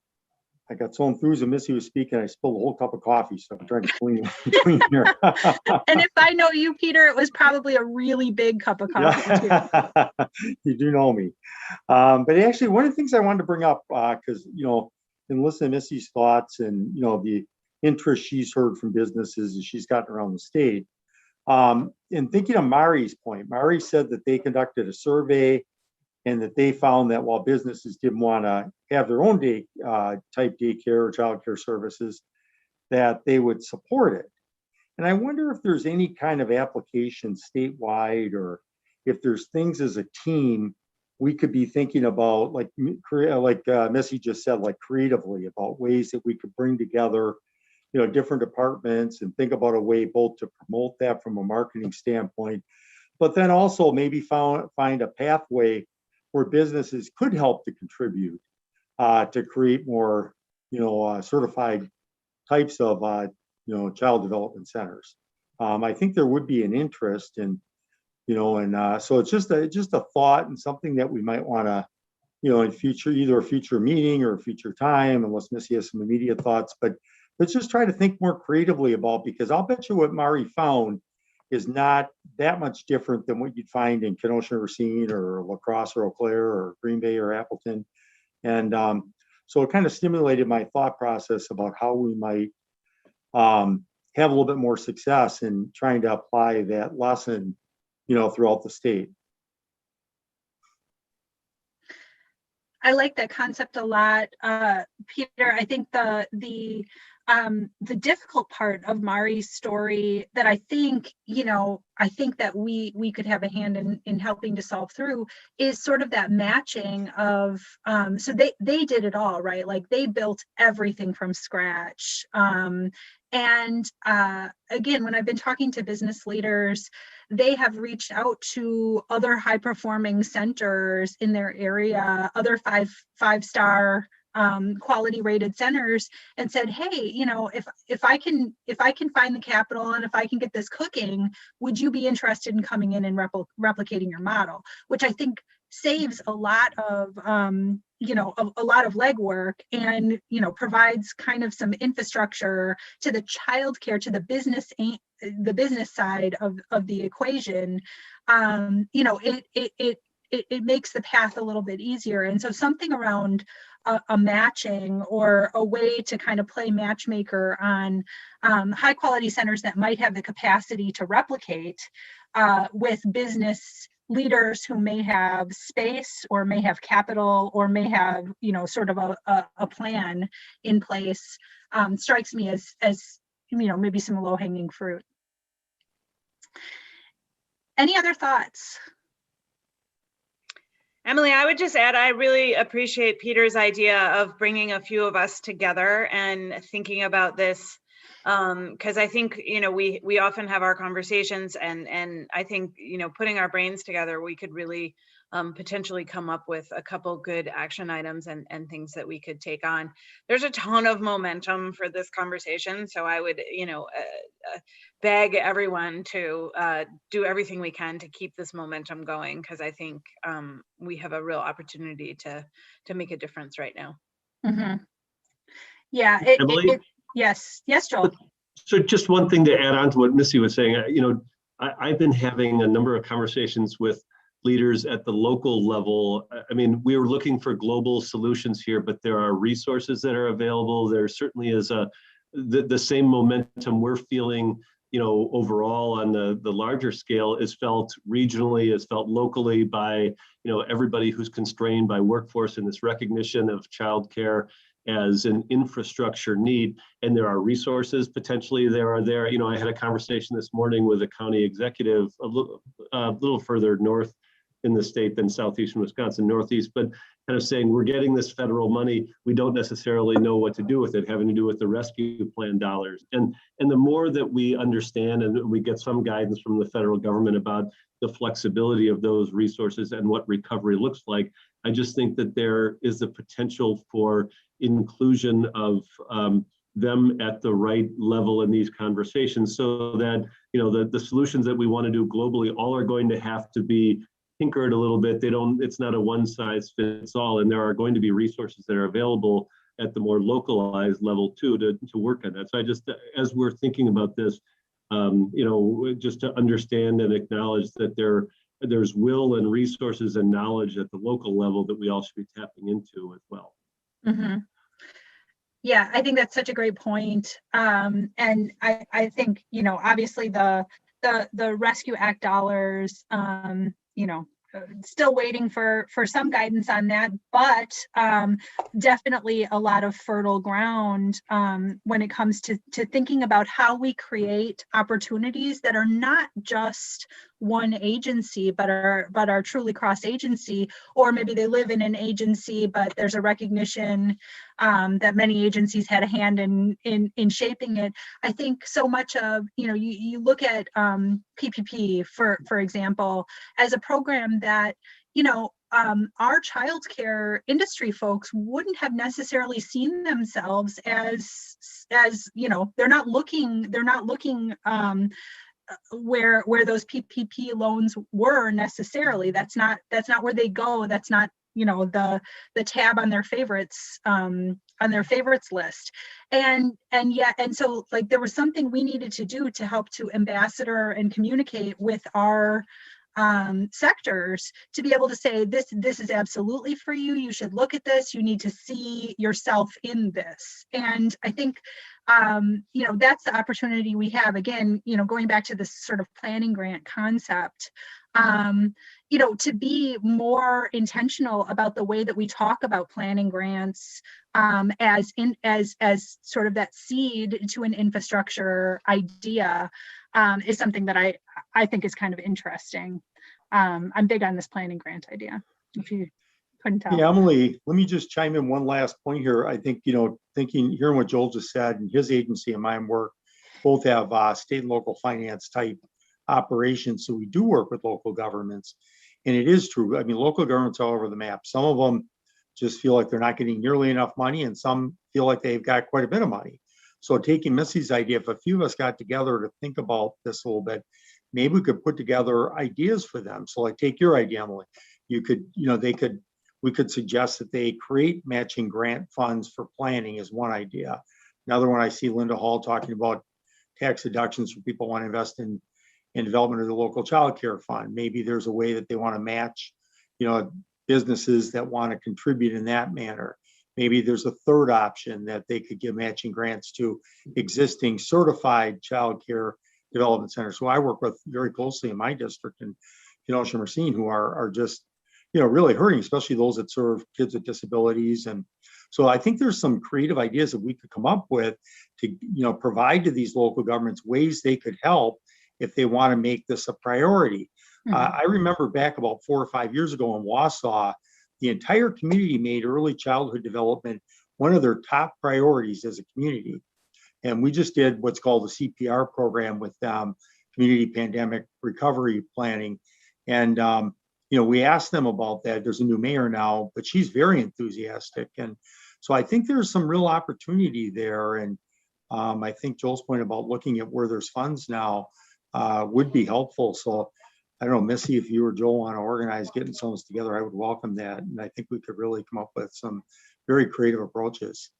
I got so enthused when Missy was speaking, I spilled a whole cup of coffee, so I'm trying to clean here. And if I know you, Peter, it was probably a really big cup of coffee too. You do know me. But actually, one of the things I wanted to bring up, because, in listening to Missy's thoughts and, the interest she's heard from businesses as she's gotten around the state, and thinking of Mari's point, Mari said that they conducted a survey and that they found that while businesses didn't want to have their own type daycare or childcare services, that they would support it. And I wonder if there's any kind of application statewide, or if there's things as a team we could be thinking about, like Missy just said, like creatively about ways that we could bring together, different departments and think about a way both to promote that from a marketing standpoint, but then also maybe find a pathway where businesses could help to contribute to create more, certified types of, child development centers. I think there would be an interest in, so it's just a thought and something that we might want to, in future, either a future meeting or a future time, unless Missy has some immediate thoughts, but let's just try to think more creatively about, because I'll bet you what Mari found is not that much different than what you'd find in Kenosha or Racine or La Crosse or Eau Claire or Green Bay or Appleton. And so it kind of stimulated my thought process about how we might have a little bit more success in trying to apply that lesson, throughout the state. I like that concept a lot, Peter. I think the difficult part of Mari's story that I think, I think that we could have a hand in helping to solve through is sort of that matching of, so they did it all, right? Like they built everything from scratch. And again, when I've been talking to business leaders, they have reached out to other high performing centers in their area, other five-star quality rated centers, and said, hey, if I can find the capital and if I can get this cooking, would you be interested in coming in and replicating your model? Which I think saves a lot of a lot of legwork and provides kind of some infrastructure to the childcare, to the business side of the equation. It makes the path a little bit easier. And so something around a matching or a way to kind of play matchmaker on high quality centers that might have the capacity to replicate with business leaders who may have space or may have capital or may have sort of a plan in place strikes me as maybe some low-hanging fruit. Any other thoughts? Emily, I would just add, I really appreciate Peter's idea of bringing a few of us together and thinking about this, because I think, we often have our conversations and I think, putting our brains together, we could really potentially come up with a couple good action items and things that we could take on. There's a ton of momentum for this conversation. So I would, beg everyone to do everything we can to keep this momentum going, because I think we have a real opportunity to make a difference right now. Mm-hmm. Yeah. Emily? Yes, Joel. So just one thing to add on to what Missy was saying, I've been having a number of conversations with leaders at the local level. I mean, we were looking for global solutions here, but there are resources that are available. There certainly is the same momentum we're feeling, overall on the larger scale is felt regionally, is felt locally by, everybody who's constrained by workforce and this recognition of childcare as an infrastructure need. And there are resources potentially there. I had a conversation this morning with a county executive a little further north in the state than southeastern Wisconsin, northeast, but kind of saying we're getting this federal money, we don't necessarily know what to do with it, having to do with the rescue plan dollars. And the more that we understand and we get some guidance from the federal government about the flexibility of those resources and what recovery looks like, I just think that there is the potential for inclusion of them at the right level in these conversations, so that the solutions that we want to do globally all are going to have to be tinkered a little bit. It's not a one size fits all, and there are going to be resources that are available at the more localized level too to work on that. So I just, as we're thinking about this, just to understand and acknowledge that there's will and resources and knowledge at the local level that we all should be tapping into as well. Mm-hmm. Yeah, I think that's such a great point. And I think, obviously the Rescue Act dollars, still waiting for some guidance on that, but definitely a lot of fertile ground when it comes to thinking about how we create opportunities that are not just one agency, but are truly cross agency, or maybe they live in an agency, but there's a recognition that many agencies had a hand in shaping it. I think so much of, you look at PPP, for example, as a program that, our childcare industry folks wouldn't have necessarily seen themselves as they're not looking where those PPP loans were necessarily. That's not where they go. That's not the tab on their favorites list. And so like there was something we needed to do to help to ambassador and communicate with our sectors to be able to say this is absolutely for you. You should look at this. You need to see yourself in this. And I think that's the opportunity we have. Again, going back to this sort of planning grant concept. you know, to be more intentional about the way that we talk about planning grants as sort of that seed to an infrastructure idea is something that I think is kind of interesting. I'm big on this planning grant idea, if you couldn't tell. Yeah, Emily, let me just chime in one last point here. I think, you know, hearing what Joel just said, and his agency and mine work, both have state and local finance type operations. So we do work with local governments. And it is true. I mean, local governments are all over the map. Some of them just feel like they're not getting nearly enough money, and some feel like they've got quite a bit of money. So taking Missy's idea, if a few of us got together to think about this a little bit, maybe we could put together ideas for them. So like, take your idea, Emily. You could, you know, we could suggest that they create matching grant funds for planning is one idea. Another one, I see Linda Hall talking about tax deductions for people who want to invest in development of the local child care fund. Maybe there's a way that they want to match, you know, businesses that want to contribute in that manner. Maybe there's a third option that they could give matching grants to existing certified child care development centers, who I work with very closely in my district in Kenosha, Racine, who are just, you know, really hurting, especially those that serve kids with disabilities. And so I think there's some creative ideas that we could come up with to, you know, provide to these local governments ways they could help if they want to make this a priority. I remember back about 4 or 5 years ago in Wausau, the entire community made early childhood development one of their top priorities as a community. And we just did what's called the CPR program with community pandemic recovery planning. And, you know, we asked them about that. There's a new mayor now, but she's very enthusiastic. And so I think there's some real opportunity there. And I think Joel's point about looking at where there's funds now would be helpful. So I don't know, Missy, if you or Joel want to organize getting some of this together, I would welcome that. And I think we could really come up with some very creative approaches.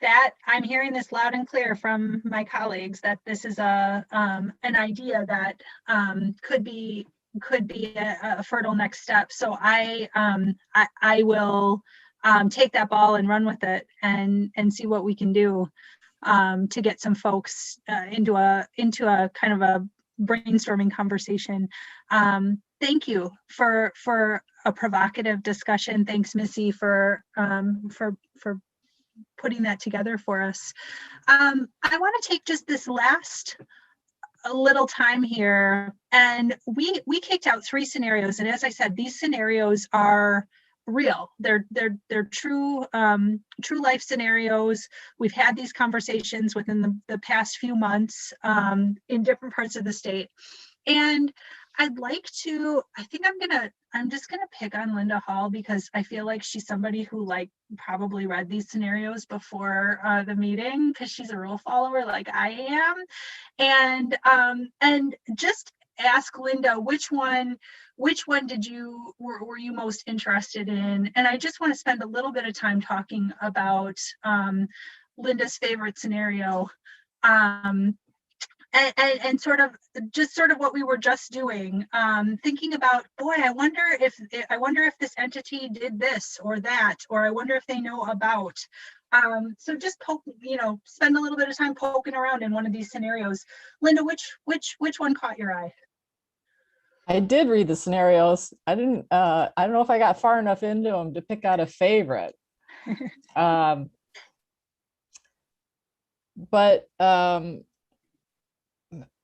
That I'm hearing this loud and clear from my colleagues that this is an idea that could be a fertile next step. So I will take that ball and run with it and see what we can do to get some folks into a kind of a brainstorming conversation. Thank you for a provocative discussion. Thanks, Missy, for putting that together for us. I want to take just this last a little time here, and we kicked out 3 scenarios, and as I said, these scenarios are real. They're true life scenarios. We've had these conversations within the past few months in different parts of the state, and I'd like to, I'm just gonna pick on Linda Hall because I feel like she's somebody who like probably read these scenarios before the meeting because she's a rule follower like I am. And just ask Linda, which one did you, were you most interested in? And I just want to spend a little bit of time talking about Linda's favorite scenario. And sort of what we were just doing, thinking about, boy, I wonder if this entity did this or that, or I wonder if they know about. So just spend a little bit of time poking around in one of these scenarios. Linda, which one caught your eye? I did read the scenarios. I don't know if I got far enough into them to pick out a favorite. But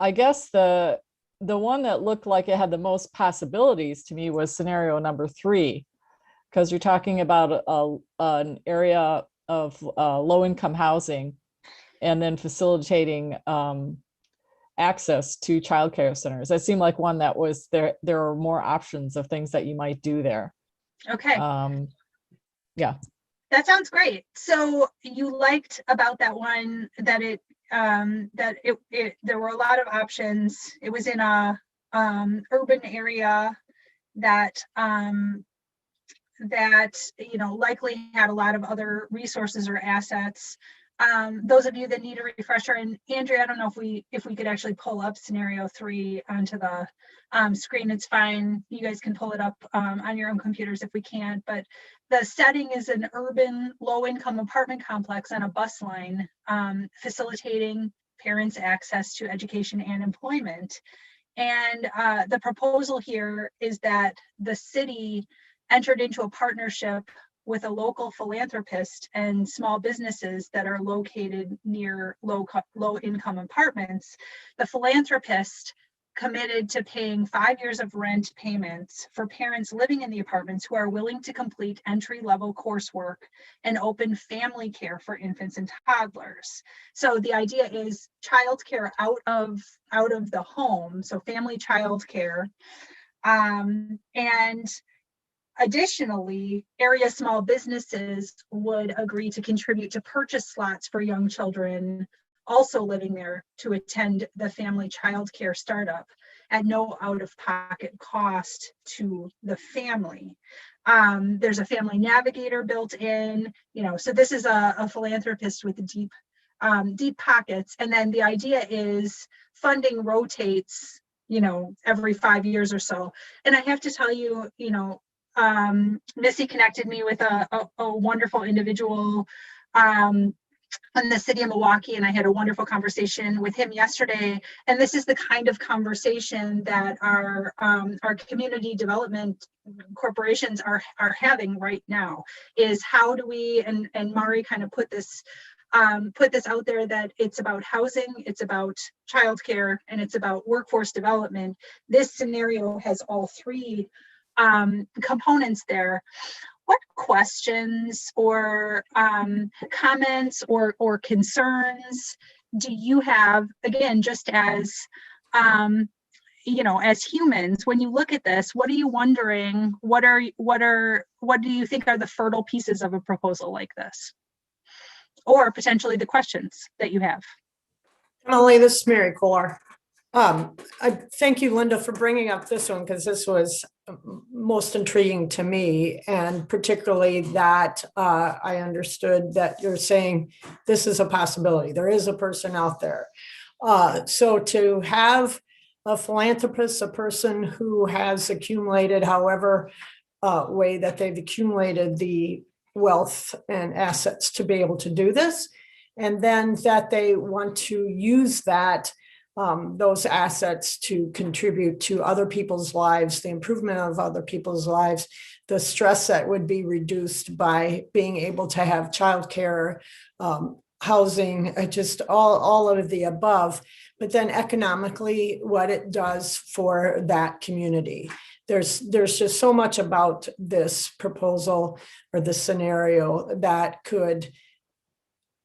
I guess the one that looked like it had the most possibilities to me was scenario number 3, because you're talking about an area of low-income housing and then facilitating access to childcare centers. That seemed like one that was there are more options of things that you might do there. Okay. Yeah. That sounds great. So you liked about that one that there were a lot of options. It was in a urban area that likely had a lot of other resources or assets. Those of you that need a refresher, and Andrea, I don't know if we could actually pull up scenario 3 onto the screen. It's fine. You guys can pull it up on your own computers if we can't. But the setting is an urban low-income apartment complex on a bus line, facilitating parents access to education and employment. And the proposal here is that the city entered into a partnership with a local philanthropist and small businesses that are located near low income apartments. The philanthropist committed to paying 5 years of rent payments for parents living in the apartments who are willing to complete entry-level coursework and open family care for infants and toddlers. So the idea is childcare out of the home, so family childcare, and additionally, area small businesses would agree to contribute to purchase slots for young children also living there to attend the family childcare startup at no out-of-pocket cost to the family. There's a family navigator built in, so this is a philanthropist with deep pockets. And then the idea is funding rotates, every 5 years or so. And I have to tell you, Missy connected me with a wonderful individual in the city of Milwaukee, and I had a wonderful conversation with him yesterday. And this is the kind of conversation that our community development corporations are having right now, is how do we, and Mari kind of put this out there, that it's about housing, it's about childcare, and it's about workforce development. This scenario has all three components there. What questions or comments or concerns do you have, again, just as as humans, when you look at this? What are you wondering? What do you think are the fertile pieces of a proposal like this, or potentially the questions that you have? Emily, this is Mary Colar. I thank you, Linda, for bringing up this one, because this was most intriguing to me, and particularly that I understood that you're saying this is a possibility. There is a person out there. So to have a philanthropist, a person who has accumulated however way that they've accumulated the wealth and assets to be able to do this, and then that they want to use that those assets to contribute to other people's lives, the improvement of other people's lives, the stress that would be reduced by being able to have childcare, housing, just all of the above, but then economically what it does for that community. There's just so much about this proposal or this scenario that could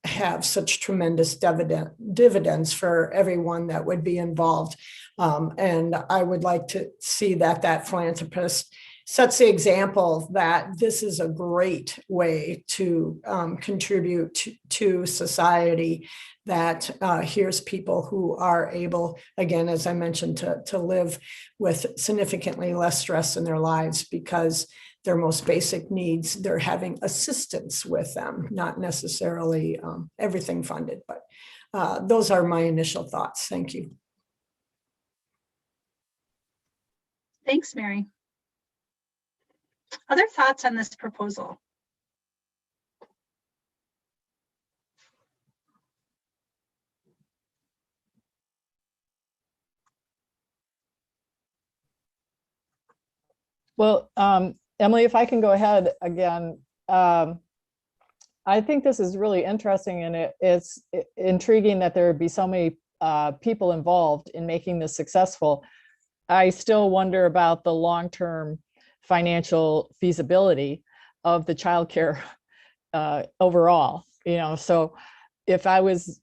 have such tremendous dividends for everyone that would be involved. And I would like to see that philanthropist sets the example that this is a great way to contribute to society, that here's people who are able, again, as I mentioned, to live with significantly less stress in their lives, because their most basic needs, they're having assistance with them, not necessarily everything funded. But those are my initial thoughts. Thank you. Thanks, Mary. Other thoughts on this proposal? Well, Emily, if I can go ahead again, I think this is really interesting, and it's intriguing that there would be so many people involved in making this successful. I still wonder about the long-term financial feasibility of the childcare overall. So if I was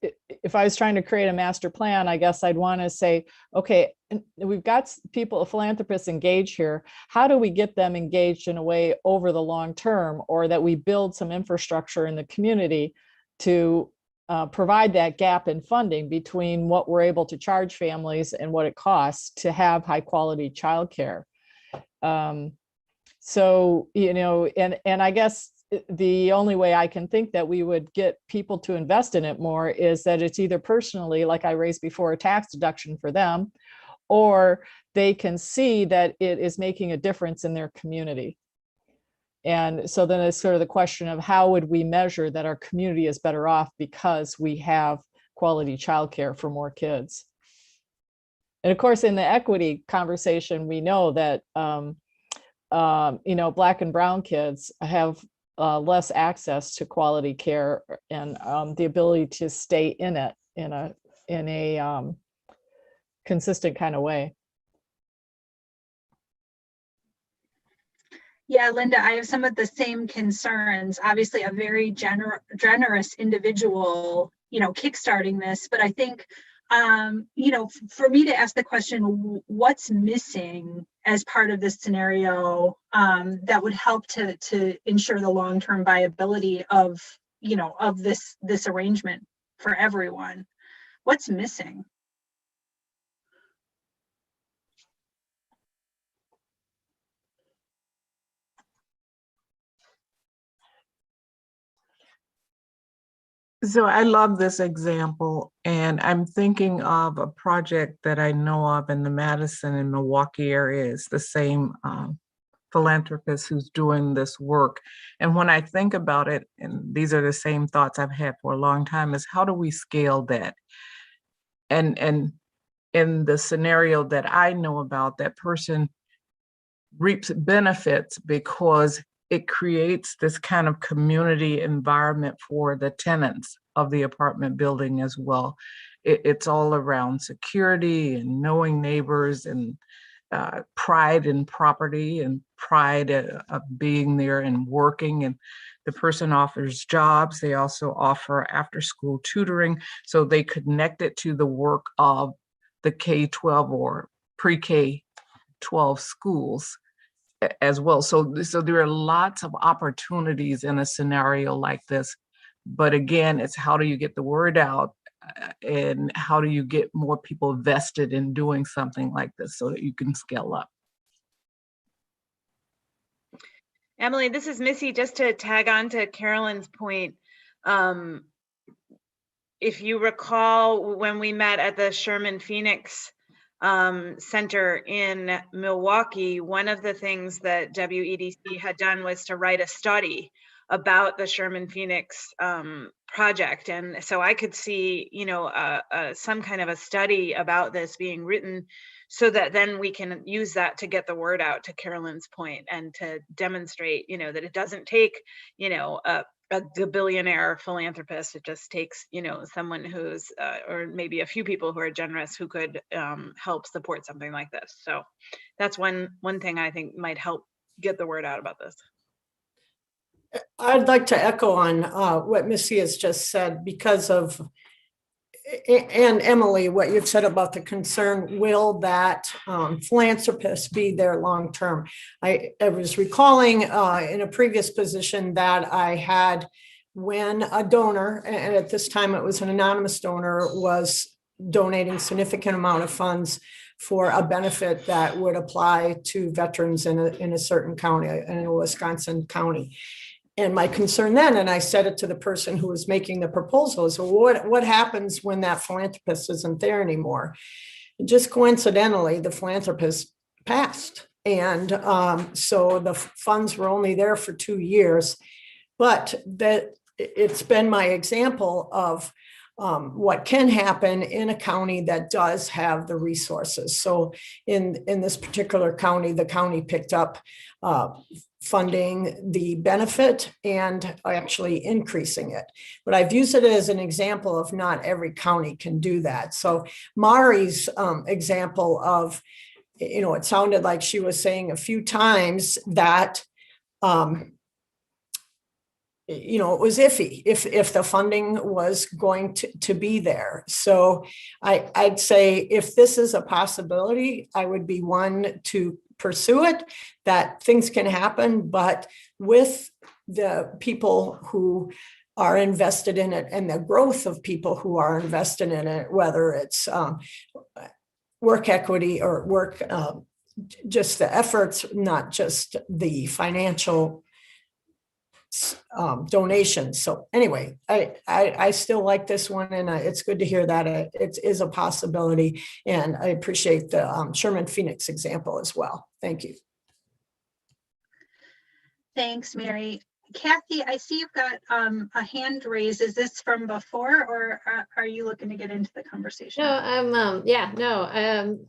trying to create a master plan, I guess I'd want to say, okay, we've got people, philanthropists engaged here. How do we get them engaged in a way over the long term, or that we build some infrastructure in the community to provide that gap in funding between what we're able to charge families and what it costs to have high quality childcare. So, and I guess the only way I can think that we would get people to invest in it more is that it's either personally, like I raised before, a tax deduction for them, or they can see that it is making a difference in their community. And so then it's sort of the question of how would we measure that our community is better off because we have quality childcare for more kids. And of course, in the equity conversation, we know that, Black and brown kids have less access to quality care and the ability to stay in it in a consistent kind of way. Yeah, Linda, I have some of the same concerns. Obviously, a very generous individual, kickstarting this, but I think, for me to ask the question, what's missing as part of this scenario that would help to ensure the long-term viability of this arrangement for everyone? What's missing? So I love this example, and I'm thinking of a project that I know of in the Madison and Milwaukee areas, the same philanthropist who's doing this work. And when I think about it, and these are the same thoughts I've had for a long time, is how do we scale that? And in the scenario that I know about, that person reaps benefits because it creates this kind of community environment for the tenants of the apartment building as well. It's all around security and knowing neighbors and pride in property and pride of being there and working. And the person offers jobs. They also offer after-school tutoring. So they connect it to the work of the K-12 or pre-K-12 schools as well. So there are lots of opportunities in a scenario like this. But again, it's how do you get the word out and how do you get more people vested in doing something like this so that you can scale up? Emily, this is Missy. Just to tag on to Carolyn's point, if you recall when we met at the Sherman Phoenix Center in Milwaukee, one of the things that WEDC had done was to write a study about the Sherman Phoenix project. And so I could see, some kind of a study about this being written so that then we can use that to get the word out, to Carolyn's point, and to demonstrate, that it doesn't take, a billionaire philanthropist. It just takes, someone who's, or maybe a few people who are generous who could help support something like this. So that's one thing I think might help get the word out about this. I'd like to echo on what Missy has just said because of, and Emily, what you've said about the concern, will that philanthropists be there long-term? I was recalling in a previous position that I had when a donor, and at this time it was an anonymous donor, was donating significant amount of funds for a benefit that would apply to veterans in a certain county, in a Wisconsin county. And my concern then, and I said it to the person who was making the proposal, is what happens when that philanthropist isn't there anymore? Just coincidentally, the philanthropist passed. And so the funds were only there for 2 years, but that it's been my example of what can happen in a county that does have the resources. So in this particular county, the county picked up funding the benefit and actually increasing it. But I've used it as an example of not every county can do that. So Mari's example of, it sounded like she was saying a few times that, it was iffy if the funding was going to be there. So I'd say if this is a possibility, I would be one to pursue it, that things can happen, but with the people who are invested in it and the growth of people who are invested in it, whether it's work equity or work, just the efforts, not just the financial donations. So anyway, I still like this one, and it's good to hear that it is a possibility. And I appreciate the Sherman Phoenix example as well. Thank you. Thanks, Mary. Kathy, I see you've got a hand raised. Is this from before, or are you looking to get into the conversation? No,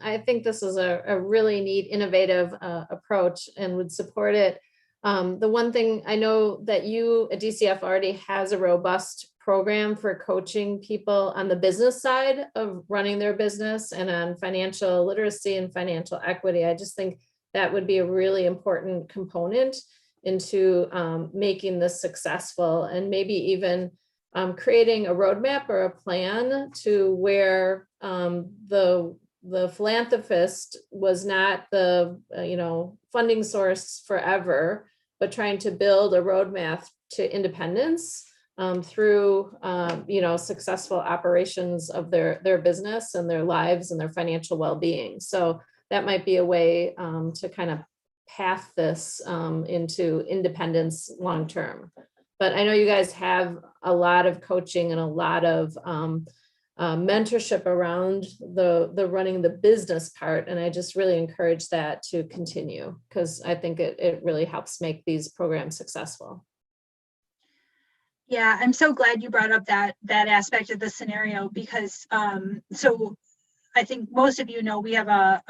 I think this is a really neat, innovative approach and would support it. The one thing I know that you at DCF already has a robust program for coaching people on the business side of running their business and on financial literacy and financial equity. I just think that would be a really important component into making this successful, and maybe even creating a roadmap or a plan to where the philanthropist was not the funding source forever, but trying to build a roadmap to independence through successful operations of their business and their lives and their financial well-being. So that might be a way to kind of path this into independence long-term. But I know you guys have a lot of coaching and a lot of mentorship around the running the business part. And I just really encourage that to continue, because I think it really helps make these programs successful. Yeah, I'm so glad you brought up that aspect of the scenario, because so I think most of you know we have a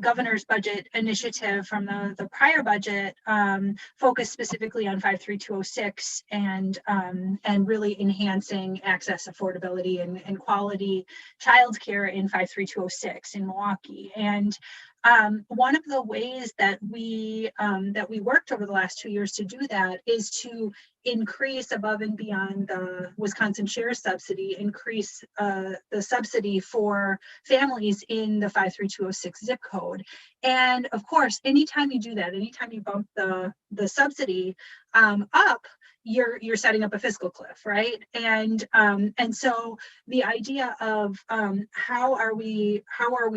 governor's budget initiative from the prior budget focused specifically on 53206 and really enhancing access, affordability, and quality childcare in 53206 in Milwaukee. And one of the ways that we worked over the last 2 years to do that is to increase, above and beyond the Wisconsin Share Subsidy, increase the subsidy for families in the 53206 zip code. And of course, anytime you do that, anytime you bump the subsidy up, you're setting up a fiscal cliff, right? And so the idea of how are we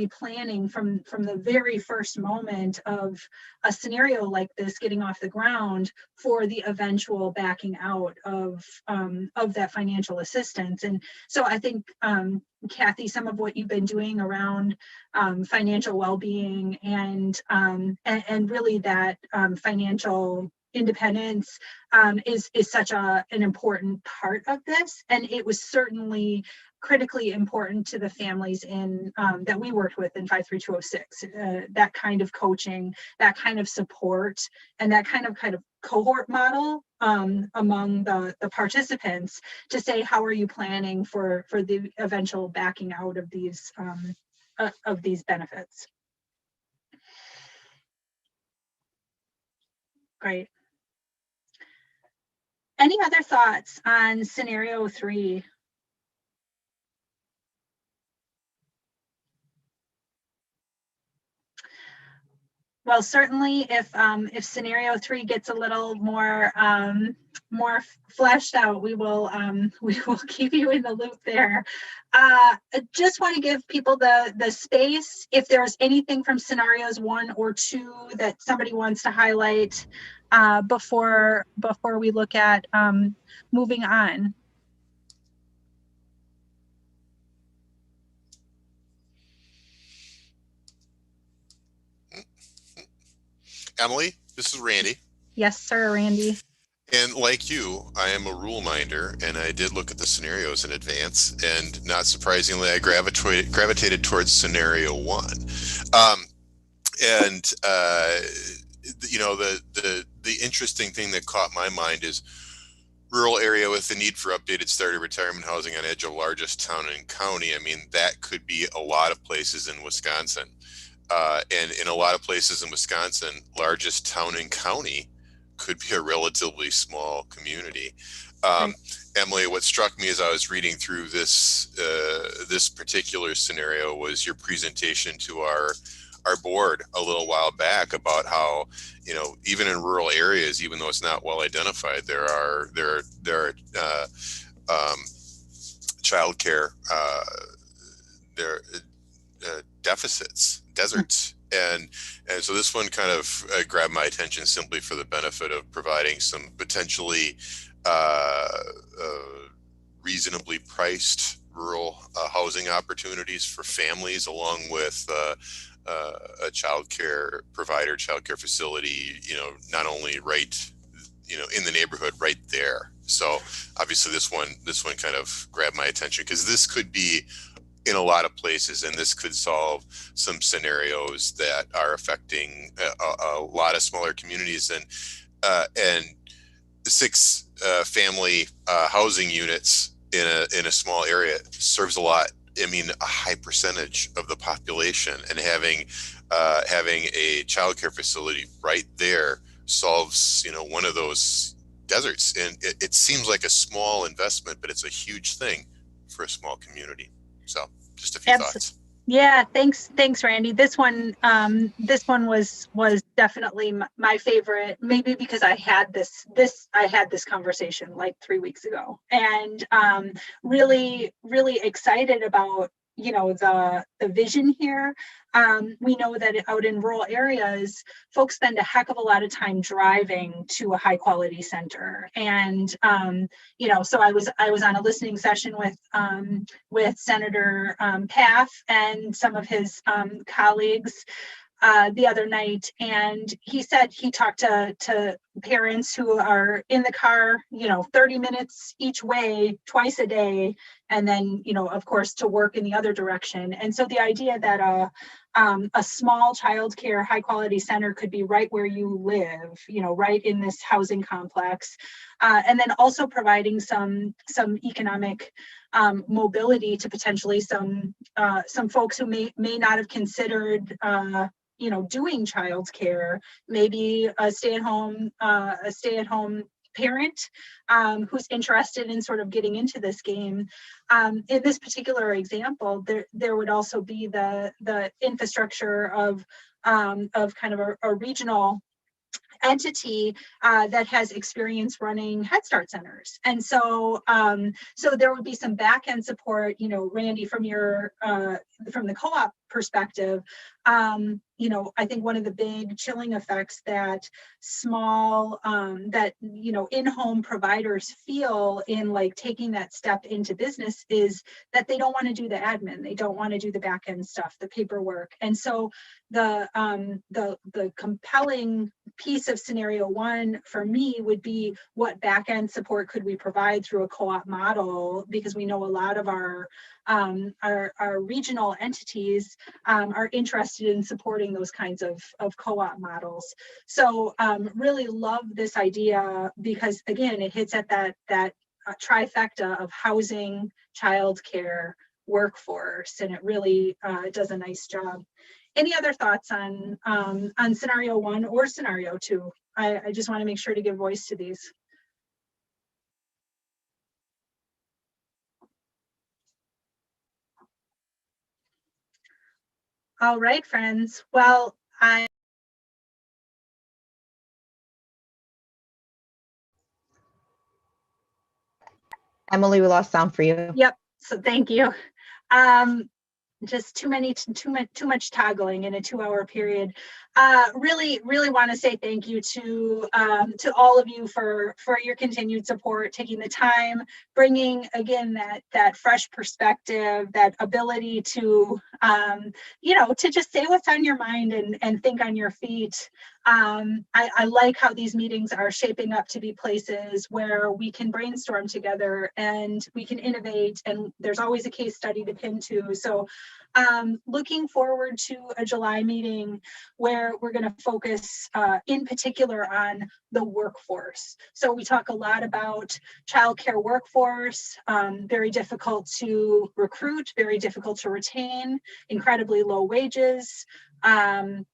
planning from the very first moment of a scenario like this getting off the ground for the eventual backing out of that financial assistance. And so I think Kathy, some of what you've been doing around financial well-being and really that financial independence is such an important part of this, and it was certainly critically important to the families in that we worked with in 53206. That kind of coaching, that kind of support, and that kind of cohort model among the participants to say, how are you planning for the eventual backing out of these benefits? Great. Any other thoughts on scenario 3? Well, certainly if scenario 3 gets a little more fleshed out, we will keep you in the loop there. I just want to give people the space, if there's anything from scenarios 1 or 2 that somebody wants to highlight before we look at moving on. Emily, this is Randy. Yes, sir, Randy. And like you, I am a rule minder, and I did look at the scenarios in advance, and not surprisingly, I gravitated towards scenario 1. The interesting thing that caught my mind is rural area with the need for updated starter retirement housing on edge of largest town and county. I mean, that could be a lot of places in Wisconsin. And in a lot of places in Wisconsin, largest town and county could be a relatively small community. Emily, what struck me as I was reading through this particular scenario was your presentation to our board a little while back about how, even in rural areas, even though it's not well identified, there are childcare deficits, deserts. And so this one kind of grabbed my attention simply for the benefit of providing some potentially reasonably priced rural housing opportunities for families, along with a childcare provider, childcare facility, not only right in the neighborhood right there. So obviously this one kind of grabbed my attention because this could be in a lot of places, and this could solve some scenarios that are affecting a lot of smaller communities, and 6 family housing units in a small area serves a lot. I mean, a high percentage of the population, and having a childcare facility right there solves, one of those deserts. And it seems like a small investment, but it's a huge thing for a small community. So just a few thoughts. Yeah, thanks, Randy. This one was definitely my favorite, maybe because I had this conversation like 3 weeks ago, and really excited about the vision here. We know that out in rural areas, folks spend a heck of a lot of time driving to a high quality center, and so I was on a listening session with Senator Paff and some of his colleagues the other night, and he said he talked to parents who are in the car 30 minutes each way twice a day, and then of course to work in the other direction. And so the idea that a small childcare high quality center could be right where you live, right in this housing complex, and then also providing some economic mobility to potentially some folks who may not have considered doing childcare, maybe a stay-at-home parent who's interested in sort of getting into this game. In this particular example, there would also be the infrastructure of kind of a regional entity that has experience running Head Start centers. And so there would be some back end support, Randy, from the co-op perspective. I think one of the big chilling effects that small, in-home providers feel in like taking that step into business is that they don't want to do the admin. They don't want to do the back end stuff, the paperwork. And so the compelling piece of scenario one for me would be what back end support could we provide through a co-op model, because we know a lot of our regional entities are interested in supporting those kinds of co-op models. So really love this idea because again, it hits at that trifecta of housing, childcare, workforce, and it really does a nice job. Any other thoughts on scenario one or scenario two? I just want to make sure to give voice to these. All right, friends. Well, Emily, we lost sound for you. Yep. So thank you. Just too much toggling in a 2-hour period. Really want to say thank you to all of you for your continued support, taking the time, bringing again that fresh perspective, that ability to to just say what's on your mind and think on your feet. I like how these meetings are shaping up to be places where we can brainstorm together and we can innovate, and there's always a case study to pin to. So looking forward to a July meeting where we're going to focus in particular on the workforce. So we talk a lot about childcare workforce, very difficult to recruit, very difficult to retain, incredibly low wages, and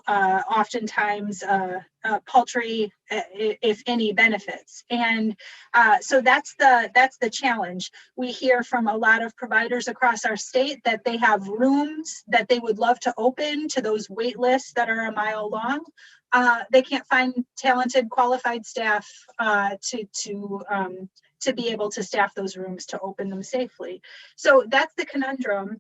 oftentimes paltry, if any, benefits. And so that's the challenge. We hear from a lot of providers across our state that they have rooms that they would love to open to those wait lists that are a mile long. They can't find talented, qualified staff to be able to staff those rooms to open them safely. So that's the conundrum.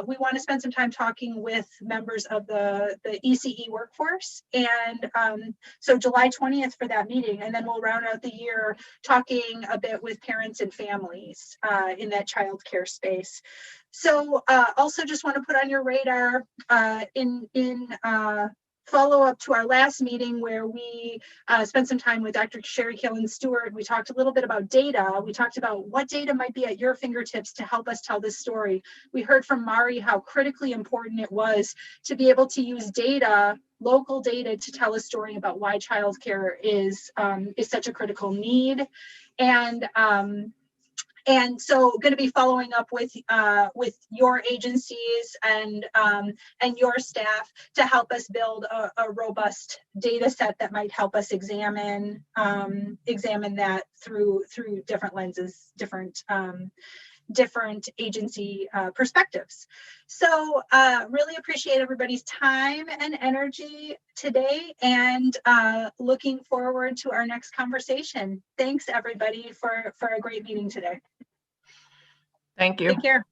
We want to spend some time talking with members of the ECE workforce, and so July 20th for that meeting, and then we'll round out the year talking a bit with parents and families in that childcare space. So also just want to put on your radar in follow-up to our last meeting where we spent some time with Dr. Sherry Killen Stewart. We talked a little bit about data. We talked about what data might be at your fingertips to help us tell this story. We heard from Mari how critically important it was to be able to use data, local data, to tell a story about why childcare is such a critical need. And so going to be following up with your agencies and your staff to help us build a robust data set that might help us examine that through different lenses, different agency perspectives. So really appreciate everybody's time and energy today, and looking forward to our next conversation. Thanks everybody for a great meeting today. Thank you. Take care.